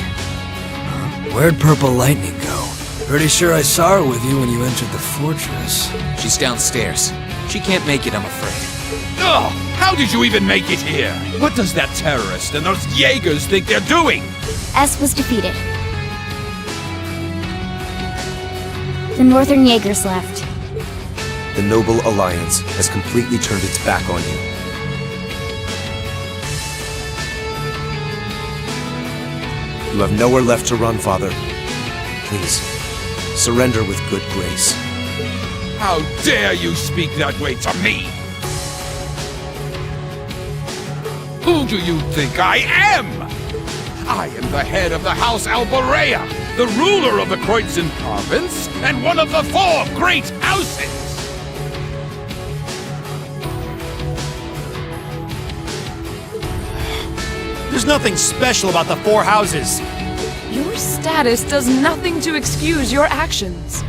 Where'd Purple Lightning go? Pretty sure I saw her with you when you entered the fortress. She's downstairs. She can't make it, I'm afraid. Oh, how did you even make it here? What does that terrorist and those Jaegers think they're doing? S was defeated. The Northern Jaegers left. The Noble Alliance has completely turned its back on you. You have nowhere left to run, Father. Please, surrender with good grace. How dare you speak that way to me? Who do you think I am? I am the head of the House Alberia, the ruler of the Kreutzen province, and one of the 4 great houses! There's nothing special about the 4 houses. Your status does nothing to excuse your actions.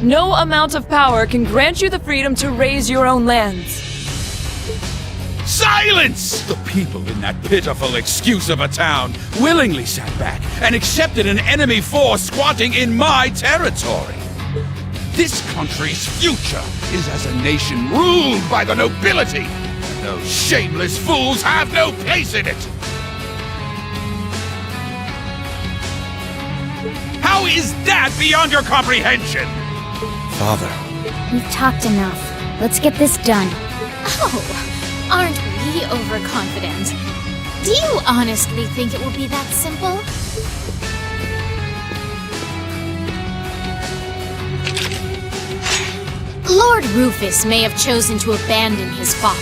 No amount of power can grant you the freedom to raise your own lands. Silence! The people in that pitiful excuse of a town willingly sat back and accepted an enemy force squatting in my territory. This country's future is as a nation ruled by the nobility. Those shameless fools have no place in it. How is that beyond your comprehension? Father. We've talked enough. Let's get this done. Oh, aren't we overconfident? Do you honestly think it will be that simple? Lord Rufus may have chosen to abandon his father,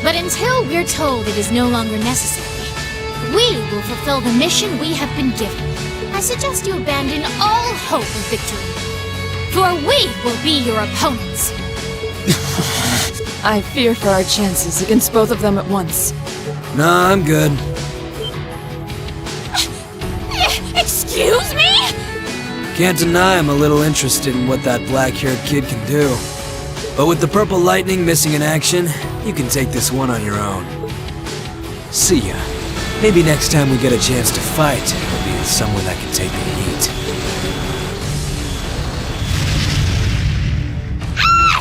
but until we're told it is no longer necessary, we will fulfill the mission we have been given. I suggest you abandon all hope of victory, for we will be your opponents. I fear for our chances against both of them at once. Nah, I'm good. Excuse me? Can't deny I'm a little interested in what that black-haired kid can do. But with the purple lightning missing in action, you can take this one on your own. See ya. Maybe next time we get a chance to fight, it'll be somewhere that can take the heat.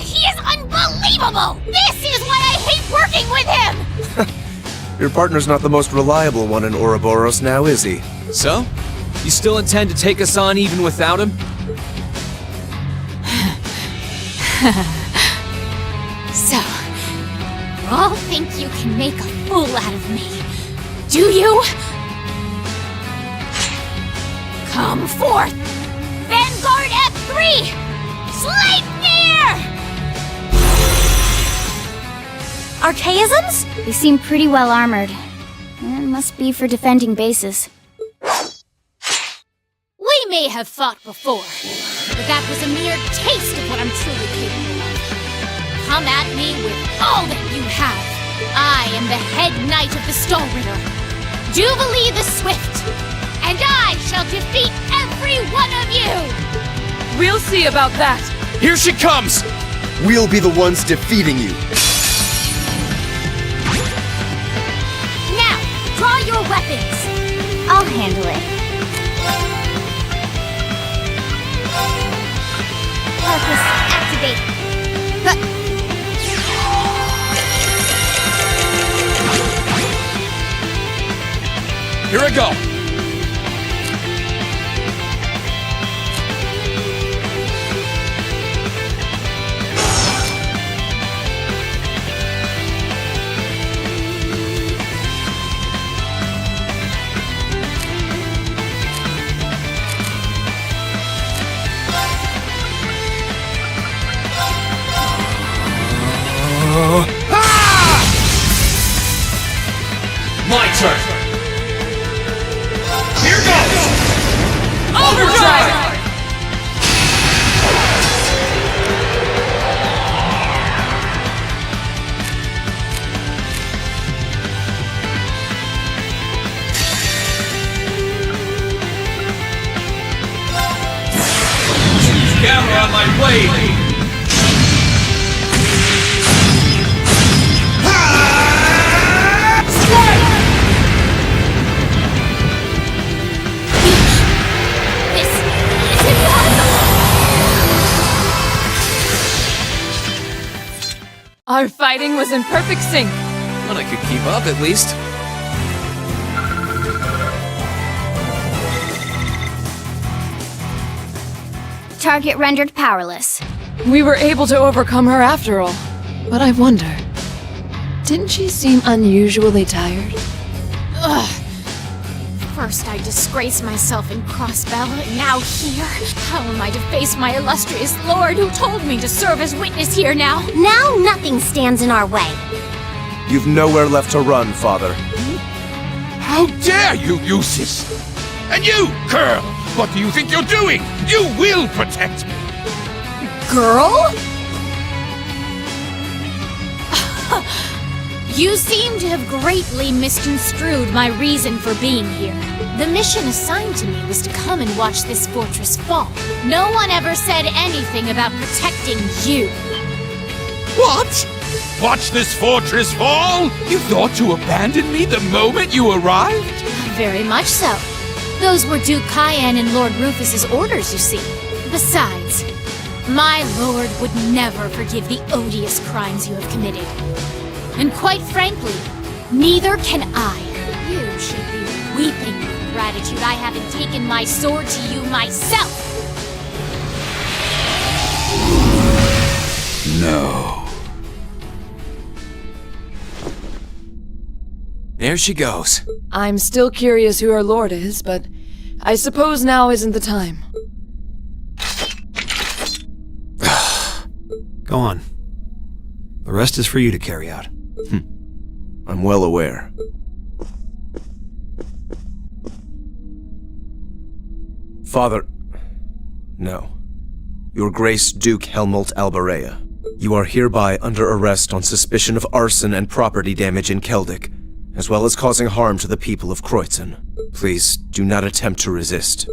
He is unbelievable! This is why I hate working with him! Your partner's not the most reliable one in Ouroboros now, is he? So? You still intend to take us on even without him? So, you all think you can make a fool out of me, do you? Come forth! Vanguard F3! Sleipnir! Archaisms? They seem pretty well armored. It must be for defending bases. We may have fought before, but that was a mere taste of what I'm truly capable of. Come at me with all that you have. I am the head knight of the Stalritter, Jubilee the Swift, and I shall defeat every one of you! We'll see about that. Here she comes! We'll be the ones defeating you. Now, draw your weapons! I'll handle it. Purpose activate. Here I go! My turn! Here goes! Overdrive! Camera on my blade! Our fighting was in perfect sync. Well, I could keep up at least. Target rendered powerless. We were able to overcome her after all. But I wonder, didn't she seem unusually tired? Ugh. First I disgrace myself in Crossbell, and now here? How am I to face my illustrious lord who told me to serve as witness here now? Now nothing stands in our way. You've nowhere left to run, father. How dare you use this? And you, girl, what do you think you're doing? You will protect me. Girl? You seem to have greatly misconstrued my reason for being here. The mission assigned to me was to come and watch this fortress fall. No one ever said anything about protecting you. What? Watch this fortress fall? You thought to abandon me the moment you arrived? Very much so. Those were Duke Cayenne and Lord Rufus's orders, you see. Besides, my lord would never forgive the odious crimes you have committed. And quite frankly, neither can I. You should be weeping with gratitude I haven't taken my sword to you myself. No. There she goes. I'm still curious who her lord is, but I suppose now isn't the time. Go on. The rest is for you to carry out. I'm well aware. Father... No. Your Grace Duke Helmut Alberia. You are hereby under arrest on suspicion of arson and property damage in Keldic, as well as causing harm to the people of Kreutzen. Please, do not attempt to resist.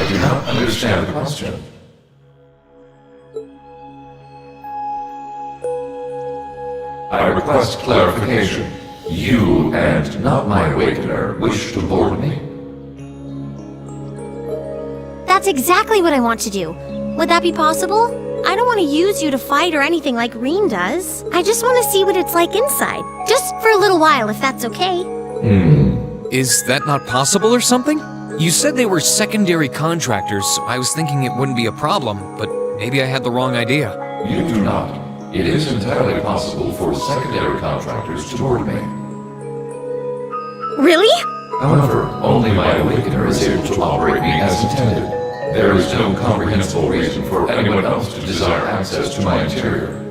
I do not understand the question. I request clarification. You and not my awakener wish to board me? That's exactly what I want to do. Would that be possible? I don't want to use you to fight or anything like Reen does. I just want to see what it's like inside. Just for a little while, if that's okay. Is that not possible or something? You said they were secondary contractors, so I was thinking it wouldn't be a problem, but maybe I had the wrong idea. You do not. It is entirely possible for secondary contractors to board me. Really? However, only my Awakener is able to operate me as intended. There is no comprehensible reason for anyone else to desire access to my interior.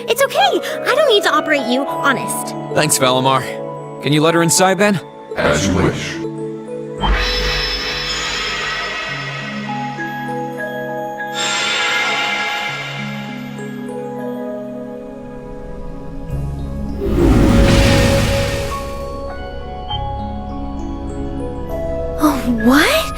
It's okay. I don't need to operate you, honest. Thanks, Valimar. Can you let her inside then? As you wish. What?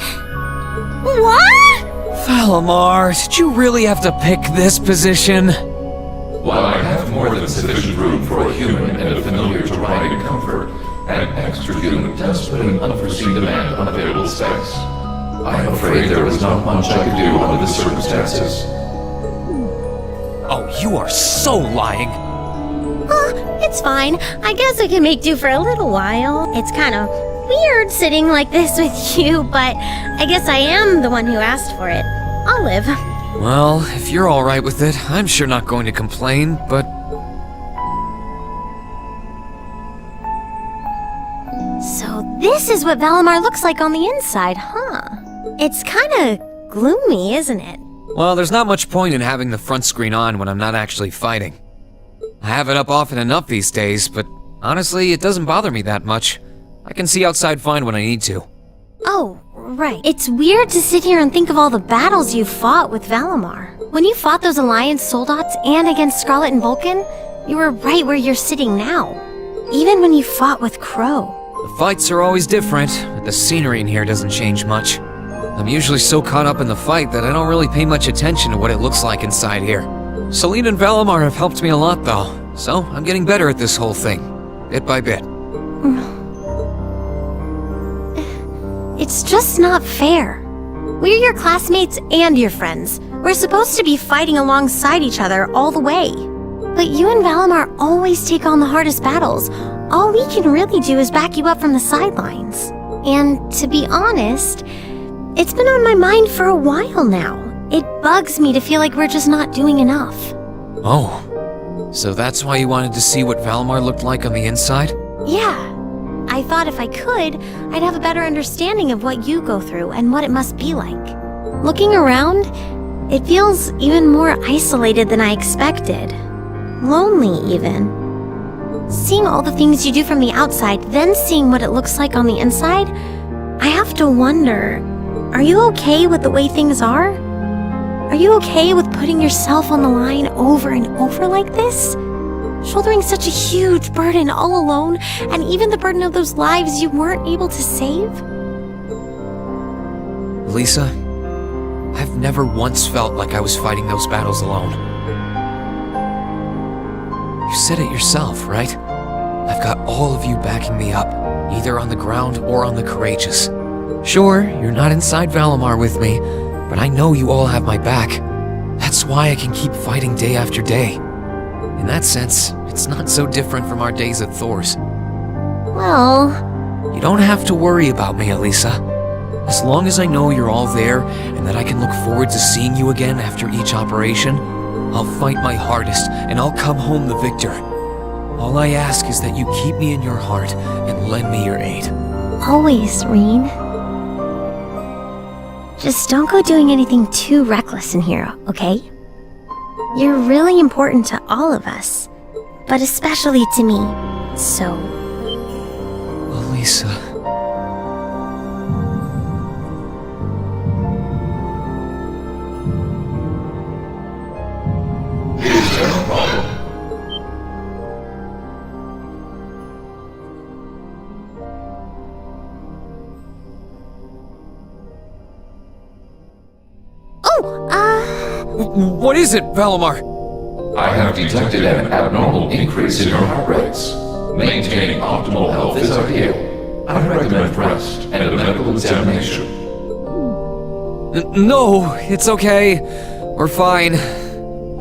What? Valimar, did you really have to pick this position? While I have more than sufficient room for a human and a familiar to ride in comfort, an extra human does put an unforeseen demand on available space. I am afraid there was not much I could do under the circumstances. Oh, you are so lying. It's fine. I guess I can make do for a little while. It's kind of weird sitting like this with you, but I guess I am the one who asked for it. I'll live. Well, if you're alright with it, I'm sure not going to complain, but... So this is what Valimar looks like on the inside, huh? It's kinda gloomy, isn't it? Well, there's not much point in having the front screen on when I'm not actually fighting. I have it up often enough these days, but honestly, it doesn't bother me that much. I can see outside fine when I need to. Oh, right. It's weird to sit here and think of all the battles you fought with Valimar. When you fought those Alliance soldats and against Scarlet and Vulcan, you were right where you're sitting now. Even when you fought with Crow. The fights are always different, but the scenery in here doesn't change much. I'm usually so caught up in the fight that I don't really pay much attention to what it looks like inside here. Celine and Valimar have helped me a lot though, so I'm getting better at this whole thing, bit by bit. It's just not fair. We're your classmates and your friends. We're supposed to be fighting alongside each other all the way. But you and Valimar always take on the hardest battles. All we can really do is back you up from the sidelines. And to be honest, it's been on my mind for a while now. It bugs me to feel like we're just not doing enough. Oh, so that's why you wanted to see what Valimar looked like on the inside? Yeah. I thought if I could, I'd have a better understanding of what you go through and what it must be like. Looking around, it feels even more isolated than I expected. Lonely, even. Seeing all the things you do from the outside, then seeing what it looks like on the inside, I have to wonder, are you okay with the way things are? Are you okay with putting yourself on the line over and over like this? Shouldering such a huge burden all alone, and even the burden of those lives you weren't able to save? Lisa, I've never once felt like I was fighting those battles alone. You said it yourself, right? I've got all of you backing me up, either on the ground or on the courageous. Sure, you're not inside Valimar with me, but I know you all have my back. That's why I can keep fighting day after day. In that sense, it's not so different from our days at Thor's. Well... You don't have to worry about me, Elisa. As long as I know you're all there, and that I can look forward to seeing you again after each operation, I'll fight my hardest, and I'll come home the victor. All I ask is that you keep me in your heart, and lend me your aid. Always, Reen. Just don't go doing anything too reckless in here, okay? You're really important to all of us, but especially to me, so... Elisa... Is there a problem? What is it, Valimar? I have detected an abnormal increase in your heart rates. Maintaining optimal health is ideal. I recommend rest and a medical examination. No, it's okay. We're fine.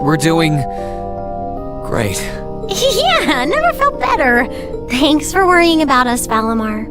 We're doing great. Yeah, never felt better. Thanks for worrying about us, Valimar.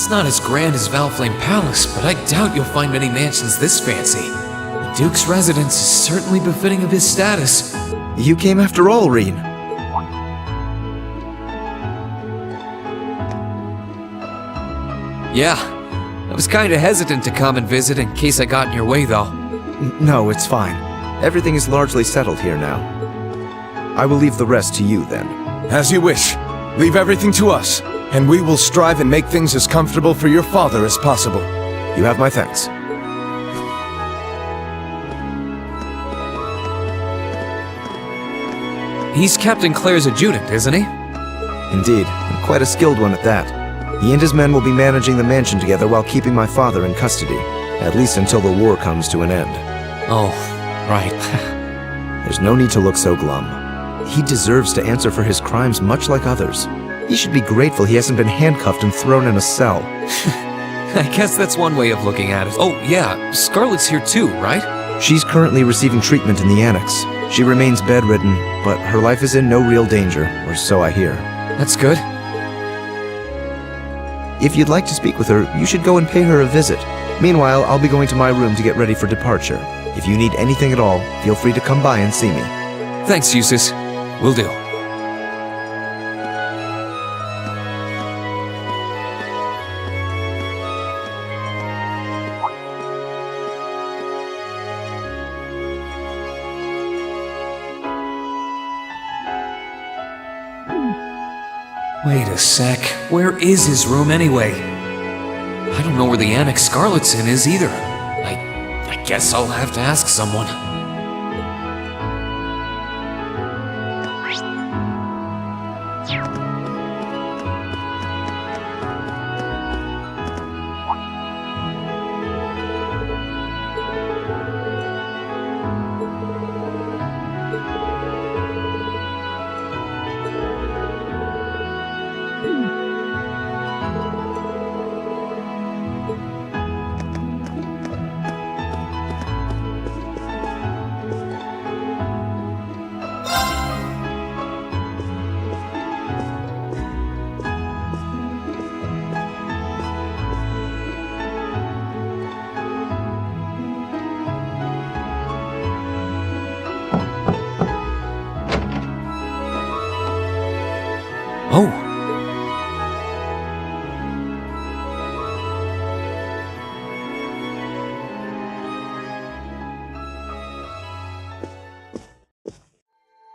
It's not as grand as Valflame Palace, but I doubt you'll find many mansions this fancy. The Duke's residence is certainly befitting of his status. You came after all, Reen. Yeah, I was kinda hesitant to come and visit in case I got in your way, though. No, it's fine. Everything is largely settled here now. I will leave the rest to you, then. As you wish. Leave everything to us, and we will strive and make things as comfortable for your father as possible. You have my thanks. He's Captain Claire's adjutant, isn't he? Indeed, and quite a skilled one at that. He and his men will be managing the mansion together while keeping my father in custody, at least until the war comes to an end. Oh, right. There's no need to look so glum. He deserves to answer for his crimes much like others. He should be grateful he hasn't been handcuffed and thrown in a cell. I guess that's one way of looking at it. Oh, yeah, Scarlett's here too, right? She's currently receiving treatment in the annex. She remains bedridden, but her life is in no real danger, or so I hear. That's good. If you'd like to speak with her, you should go and pay her a visit. Meanwhile, I'll be going to my room to get ready for departure. If you need anything at all, feel free to come by and see me. Thanks, Eustace. Will do. Wait a sec. Where is his room anyway? I don't know where the annex Scarlett's in is either. I guess I'll have to ask someone. Oh.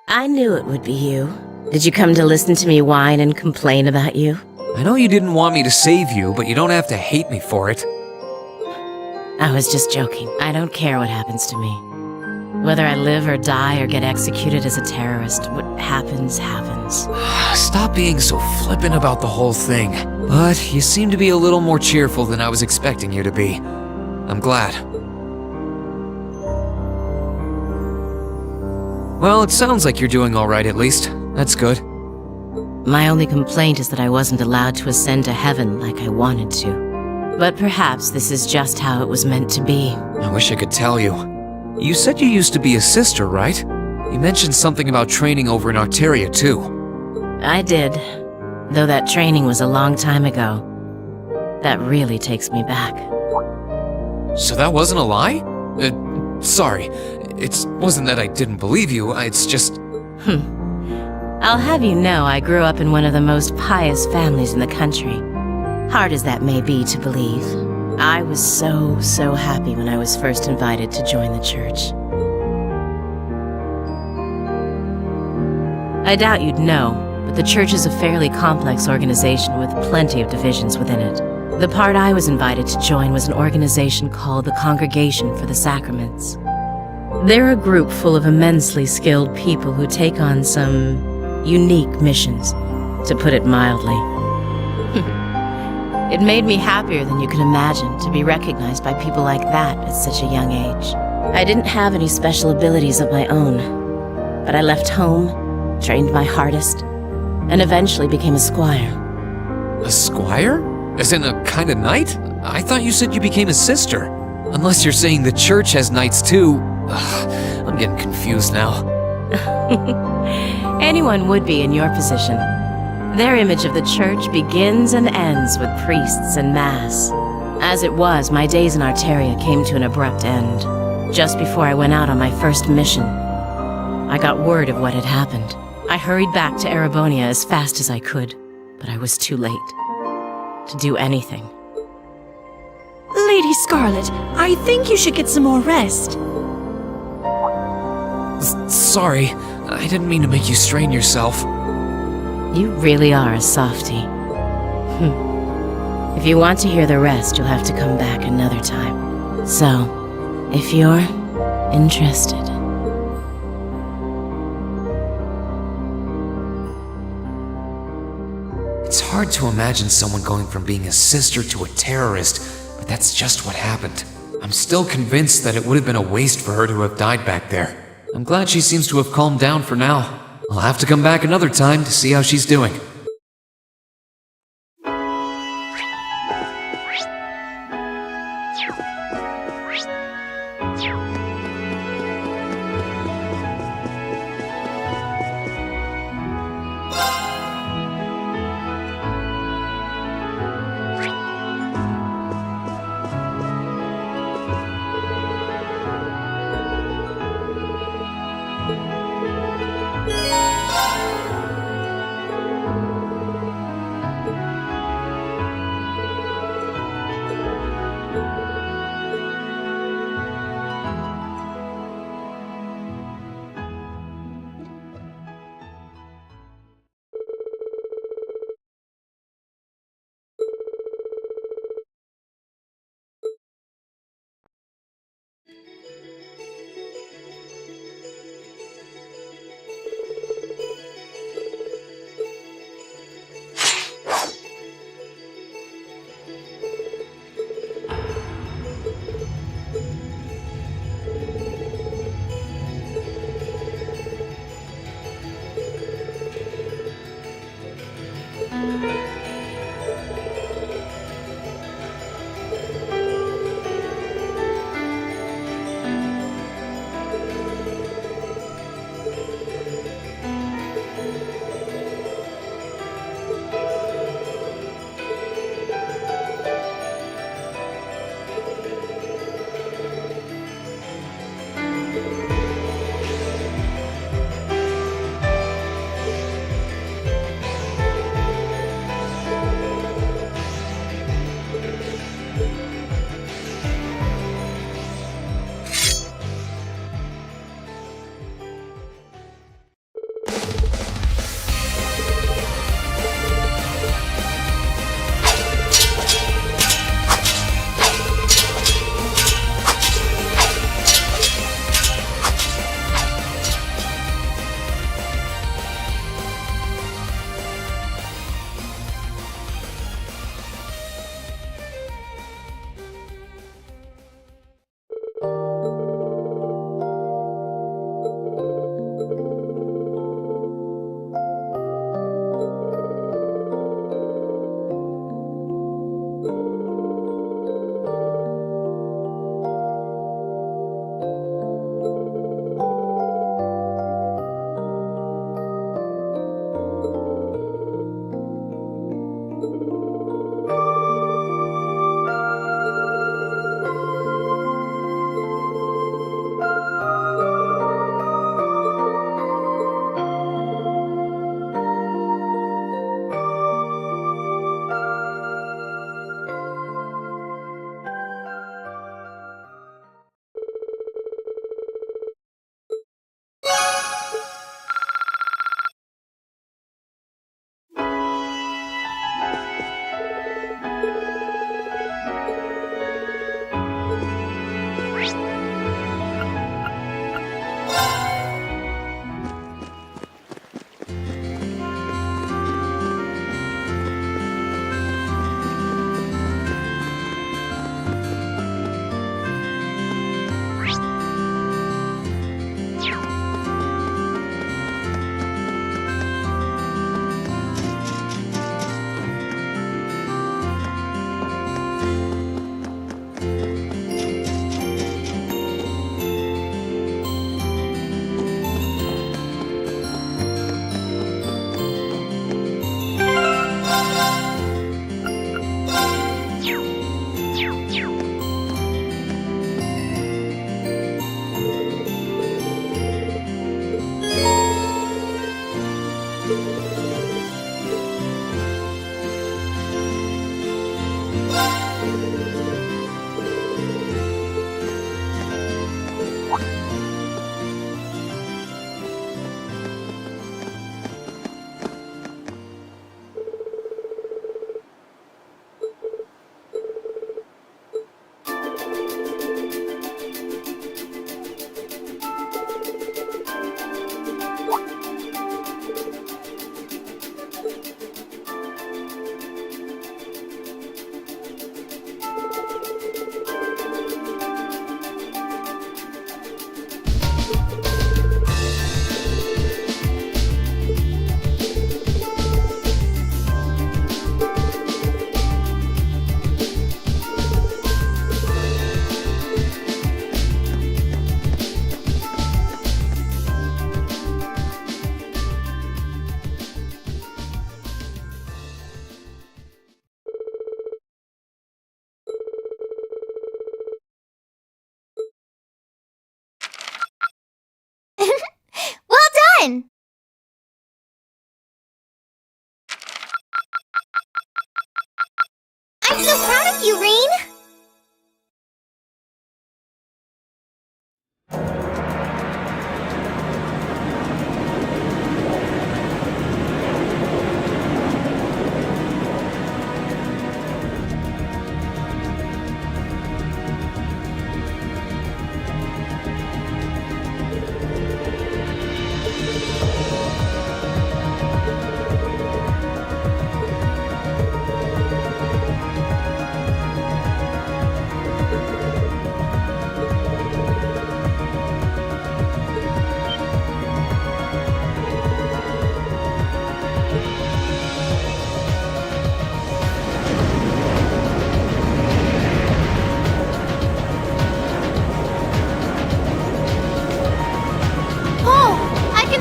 I knew it would be you. Did you come to listen to me whine and complain about you? I know you didn't want me to save you, but you don't have to hate me for it. I was just joking. I don't care what happens to me. Whether I live or die or get executed as a terrorist, what happens, happens. Stop being so flippant about the whole thing. But you seem to be a little more cheerful than I was expecting you to be. I'm glad. Well, it sounds like you're doing all right at least. That's good. My only complaint is that I wasn't allowed to ascend to heaven like I wanted to. But perhaps this is just how it was meant to be. I wish I could tell you. You said you used to be a sister, right? You mentioned something about training over in Arteria, too. I did, though that training was a long time ago. That really takes me back. So that wasn't a lie? Sorry. It wasn't that I didn't believe you, it's just... I'll have you know I grew up in one of the most pious families in the country. Hard as that may be to believe. I was so happy when I was first invited to join the church. I doubt you'd know, but the church is a fairly complex organization with plenty of divisions within it. The part I was invited to join was an organization called the Congregation for the Sacraments. They're a group full of immensely skilled people who take on some unique missions, to put it mildly. It made me happier than you can imagine to be recognized by people like that at such a young age. I didn't have any special abilities of my own, but I left home, trained my hardest, and eventually became a squire. A squire? As in a kind of knight? I thought you said you became a sister. Unless you're saying the church has knights too. I'm getting confused now. Anyone would be in your position. Their image of the church begins and ends with priests and mass. As it was, my days in Arteria came to an abrupt end, just before I went out on my first mission. I got word of what had happened. I hurried back to Erebonia as fast as I could, but I was too late to do anything. Lady Scarlet, I think you should get some more rest. Sorry, I didn't mean to make you strain yourself. You really are a softie. If you want to hear the rest, you'll have to come back another time. So, if you're interested. It's hard to imagine someone going from being a sister to a terrorist, but that's just what happened. I'm still convinced that it would have been a waste for her to have died back there. I'm glad she seems to have calmed down for now. I'll have to come back another time to see how she's doing. done! I'm so proud of you, Reen!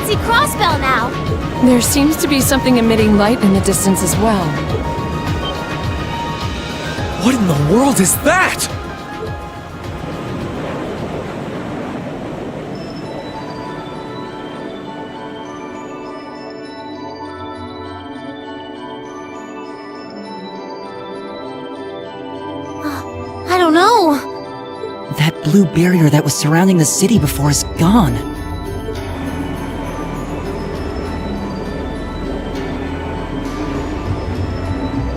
See Crossbell now. There seems to be something emitting light in the distance as well. What in the world is that? I don't know. That blue barrier that was surrounding the city before is gone.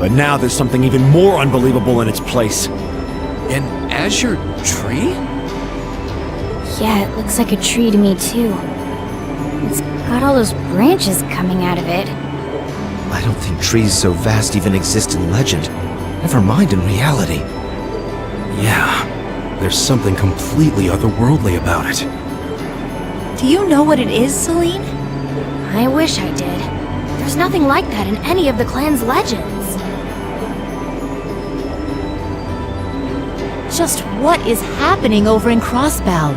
But now there's something even more unbelievable in its place. An azure tree? Yeah, it looks like a tree to me too. It's got all those branches coming out of it. I don't think trees so vast even exist in legend. Never mind in reality. Yeah, there's something completely otherworldly about it. Do you know what it is, Celine? I wish I did. There's nothing like that in any of the clan's legends. Just what is happening over in Crossbell?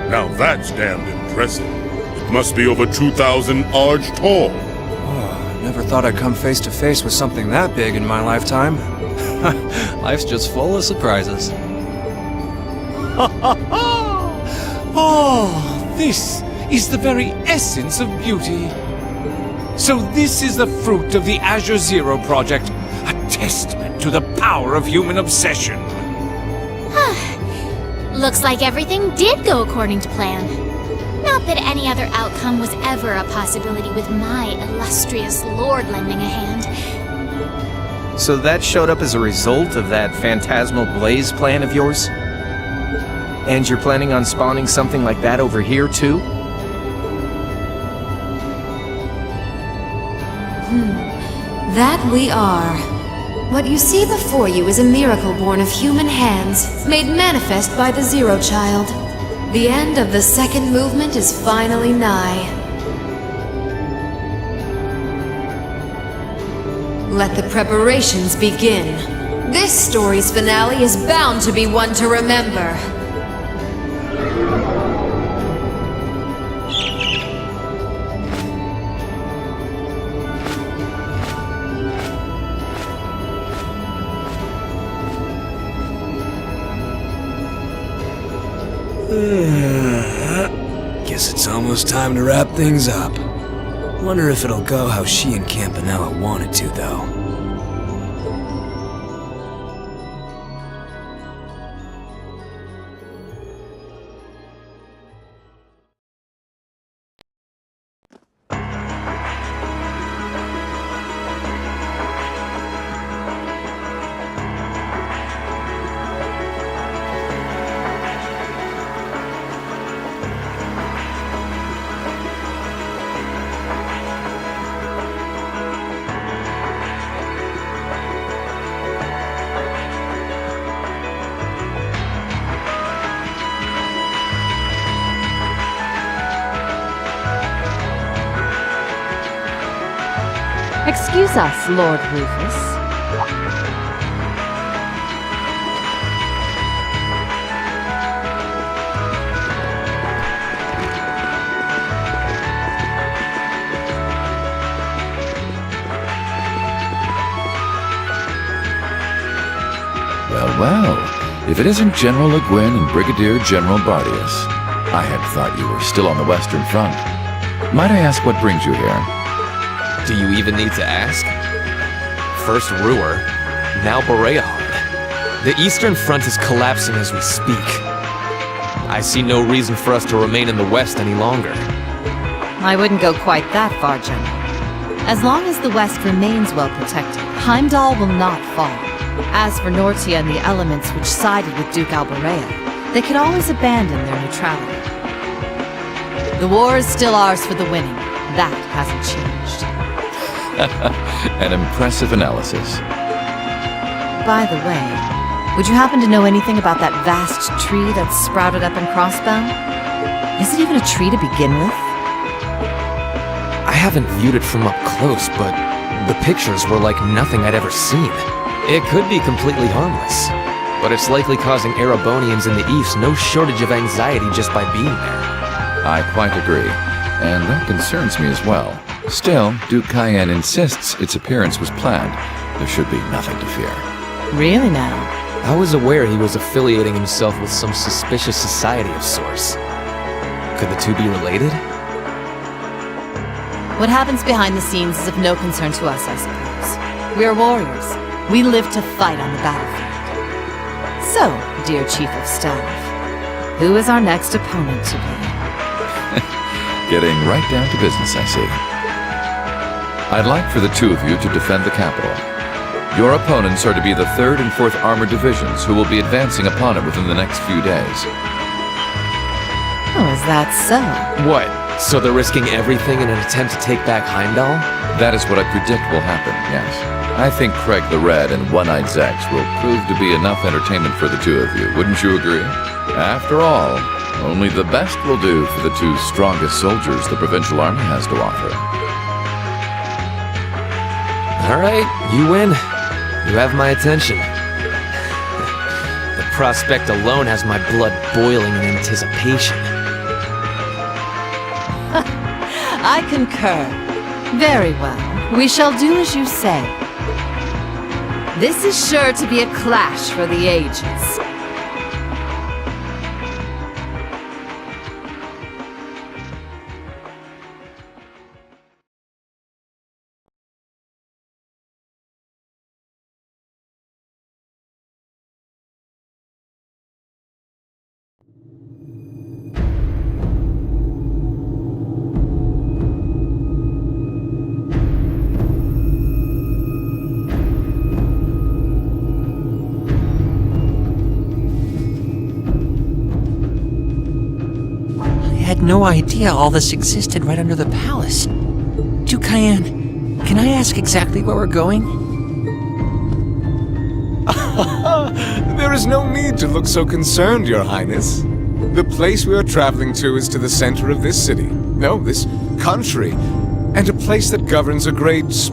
Now that's damned impressive. It must be over 2,000 arj tall. Oh, never thought I'd come face to face with something that big in my lifetime. Life's just full of surprises. Oh, this is the very essence of beauty. So this is the fruit of the Azure Zero project, a testament to the power of human obsession. Looks like everything did go according to plan. Not that any other outcome was ever a possibility with my illustrious lord lending a hand. So that showed up as a result of that phantasmal blaze plan of yours? And you're planning on spawning something like that over here too? That we are. What you see before you is a miracle born of human hands, made manifest by the Zero Child. The end of the second movement is finally nigh. Let the preparations begin. This story's finale is bound to be one to remember. Guess it's almost time to wrap things up. Wonder if it'll go how she and Campanella wanted to, though. Excuse us, Lord Rufus. Well, if it isn't General Le Guin and Brigadier General Bardius, I had thought you were still on the Western Front. Might I ask what brings you here? Do you even need to ask? First Ruhr, now Bereahard. The Eastern Front is collapsing as we speak. I see no reason for us to remain in the West any longer. I wouldn't go quite that far, General. As long as the West remains well protected, Heimdall will not fall. As for Nortia and the elements which sided with Duke Alberia, they could always abandon their neutrality. The war is still ours for the winning. That hasn't changed. An impressive analysis. By the way, would you happen to know anything about that vast tree that's sprouted up in Crossbow? Is it even a tree to begin with? I haven't viewed it from up close, but the pictures were like nothing I'd ever seen. It could be completely harmless, but it's likely causing Erebonians in the East no shortage of anxiety just by being there. I quite agree, and that concerns me as well. Still, Duke Cayenne insists its appearance was planned. There should be nothing to fear. Really now? I was aware he was affiliating himself with some suspicious society of sorts. Could the two be related? What happens behind the scenes is of no concern to us, I suppose. We're warriors. We live to fight on the battlefield. So, dear Chief of Staff, who is our next opponent to be? Getting right down to business, I see. I'd like for the two of you to defend the capital. Your opponents are to be the 3rd and 4th Armored Divisions, who will be advancing upon it within the next few days. Oh, is that so? What? So they're risking everything in an attempt to take back Heimdall? That is what I predict will happen, yes. I think Craig the Red and One-Eyed Zex will prove to be enough entertainment for the two of you, wouldn't you agree? After all, only the best will do for the two strongest soldiers the Provincial Army has to offer. All right, you win. You have my attention. The prospect alone has my blood boiling in anticipation. I concur. Very well. We shall do as you say. This is sure to be a clash for the ages. I had no idea all this existed right under the palace. Duke Cayenne, can I ask exactly where we're going? There is no need to look so concerned, Your Highness. The place we are traveling to is to the center of this city. No, this country. And a place that governs a great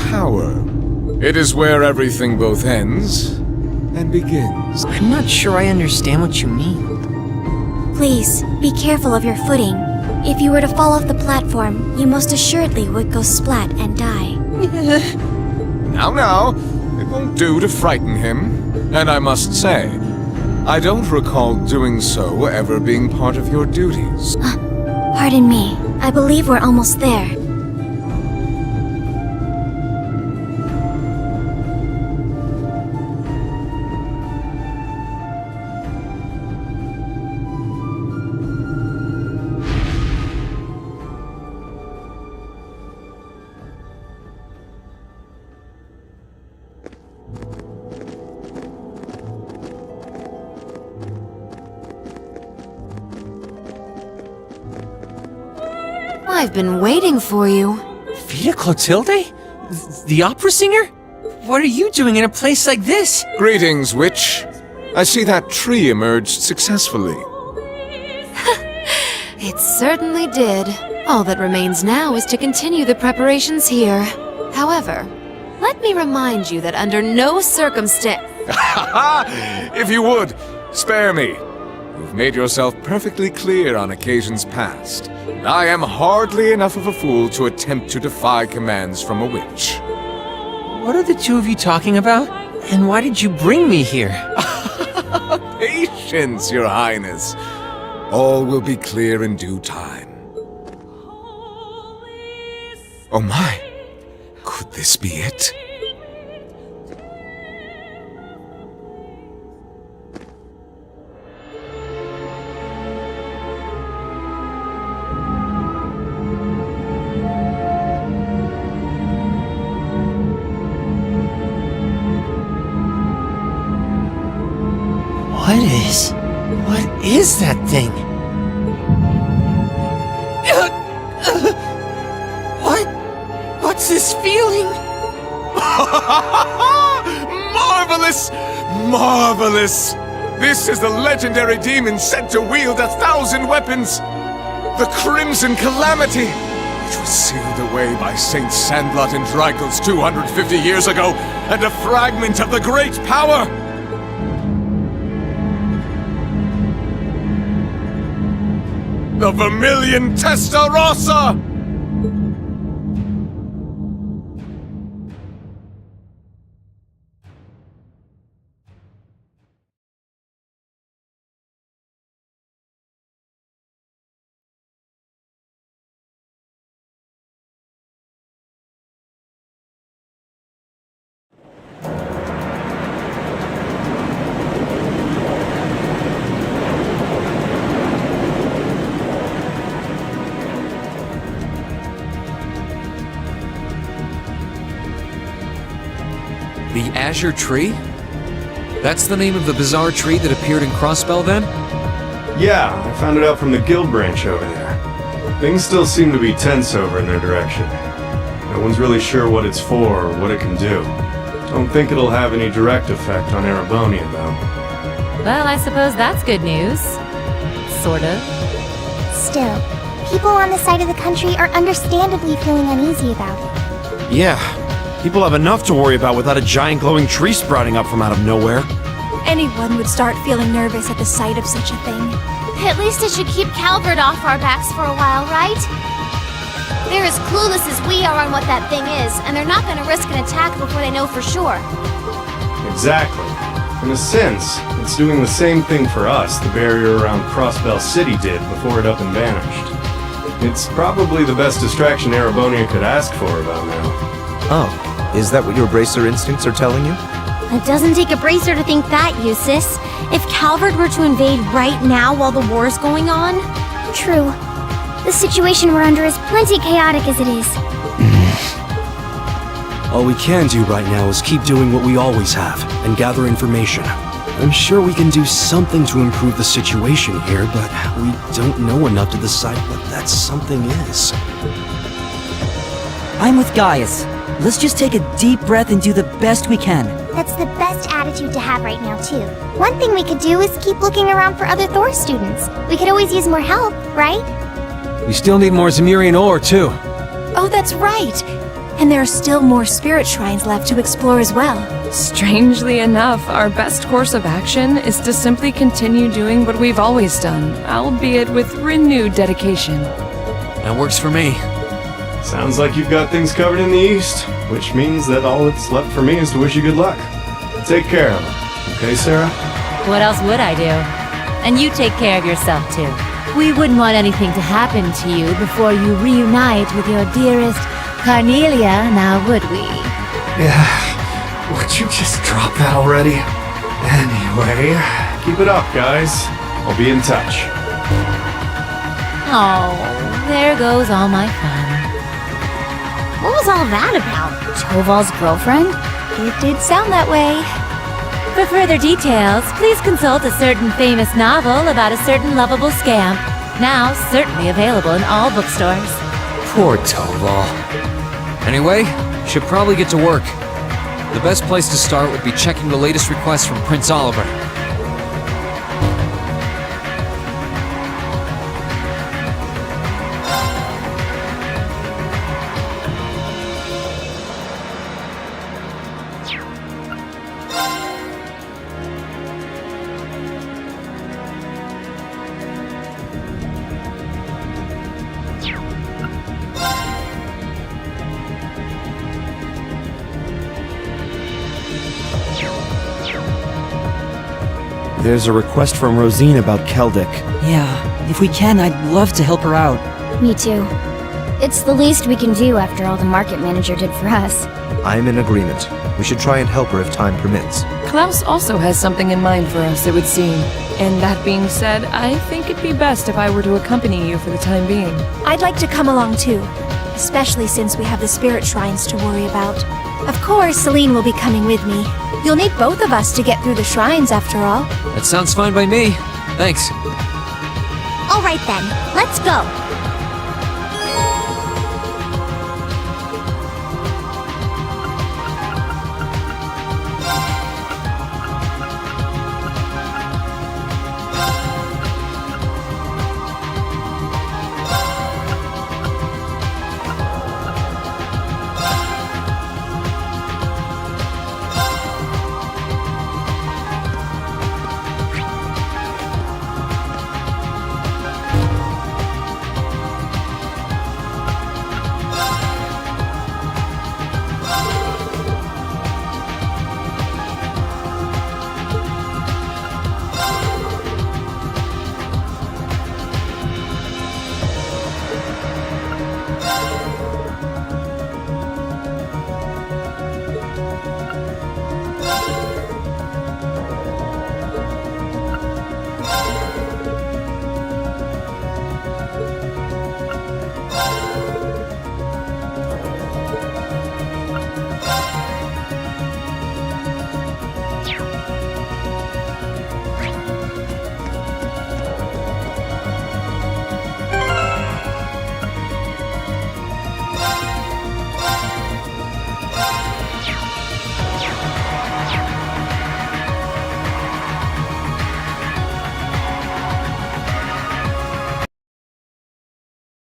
power. It is where everything both ends and begins. I'm not sure I understand what you mean. Please, be careful of your footing. If you were to fall off the platform, you most assuredly would go splat and die. Now, it won't do to frighten him. And I must say, I don't recall doing so ever being part of your duties. Pardon me. I believe we're almost there. I've been waiting for you. Vita Clotilde? The opera singer? What are you doing in a place like this? Greetings, witch. I see that tree emerged successfully. It certainly did. All that remains now is to continue the preparations here. However, let me remind you that under no circumstance... If you would, spare me. You've made yourself perfectly clear on occasions past. I am hardly enough of a fool to attempt to defy commands from a witch. What are the two of you talking about? And why did you bring me here? Patience, Your Highness. All will be clear in due time. Oh my, could this be it? What is that thing? What's this feeling? Marvelous! Marvelous! This is the legendary demon said to wield 1,000 weapons. The Crimson Calamity, which was sealed away by Saint Sandlot and Drykels 250 years ago, and a fragment of the great power. The Vermilion Testarossa! The Azure Tree? That's the name of the bizarre tree that appeared in Crossbell then? Yeah, I found it out from the guild branch over there. Things still seem to be tense over in their direction. No one's really sure what it's for or what it can do. Don't think it'll have any direct effect on Erebonia, though. Well, I suppose that's good news. Sort of. Still, people on this side of the country are understandably feeling uneasy about it. Yeah, people have enough to worry about without a giant glowing tree sprouting up from out of nowhere. Anyone would start feeling nervous at the sight of such a thing. At least it should keep Calvert off our backs for a while, right? They're as clueless as we are on what that thing is, and they're not gonna risk an attack before they know for sure. Exactly. In a sense, it's doing the same thing for us the barrier around Crossbell City did before it up and vanished. It's probably the best distraction Erebonia could ask for about now. Oh, is that what your bracer instincts are telling you? It doesn't take a bracer to think that, Eustace. If Calvert were to invade right now while the war's going on... True. The situation we're under is plenty chaotic as it is. All we can do right now is keep doing what we always have, and gather information. I'm sure we can do something to improve the situation here, but we don't know enough to decide what that something is. I'm with Gaius. Let's just take a deep breath and do the best we can. That's the best attitude to have right now, too. One thing we could do is keep looking around for other Thor students. We could always use more help, right? We still need more Zemirian ore, too. Oh, that's right! And there are still more spirit shrines left to explore as well. Strangely enough, our best course of action is to simply continue doing what we've always done, albeit with renewed dedication. That works for me. Sounds like you've got things covered in the east, which means that all that's left for me is to wish you good luck. Take care of them. Okay, Sarah? What else would I do? And you take care of yourself, too. We wouldn't want anything to happen to you before you reunite with your dearest Carnelia, now would we? Yeah. Would you just drop that already? Anyway, keep it up, guys. I'll be in touch. Oh, there goes all my fun. What was all that about? Toval's girlfriend? It did sound that way. For further details, please consult a certain famous novel about a certain lovable scamp, now certainly available in all bookstores. Poor Toval. Anyway, should probably get to work. The best place to start would be checking the latest requests from Prince Oliver. There's a request from Rosine about Keldic. Yeah, if we can, I'd love to help her out. Me too. It's the least we can do after all the market manager did for us. I'm in agreement. We should try and help her if time permits. Klaus also has something in mind for us, it would seem. And that being said, I think it'd be best if I were to accompany you for the time being. I'd like to come along too, especially since we have the spirit shrines to worry about. Of course, Celine will be coming with me. You'll need both of us to get through the shrines after all. That sounds fine by me. Thanks. All right then, let's go.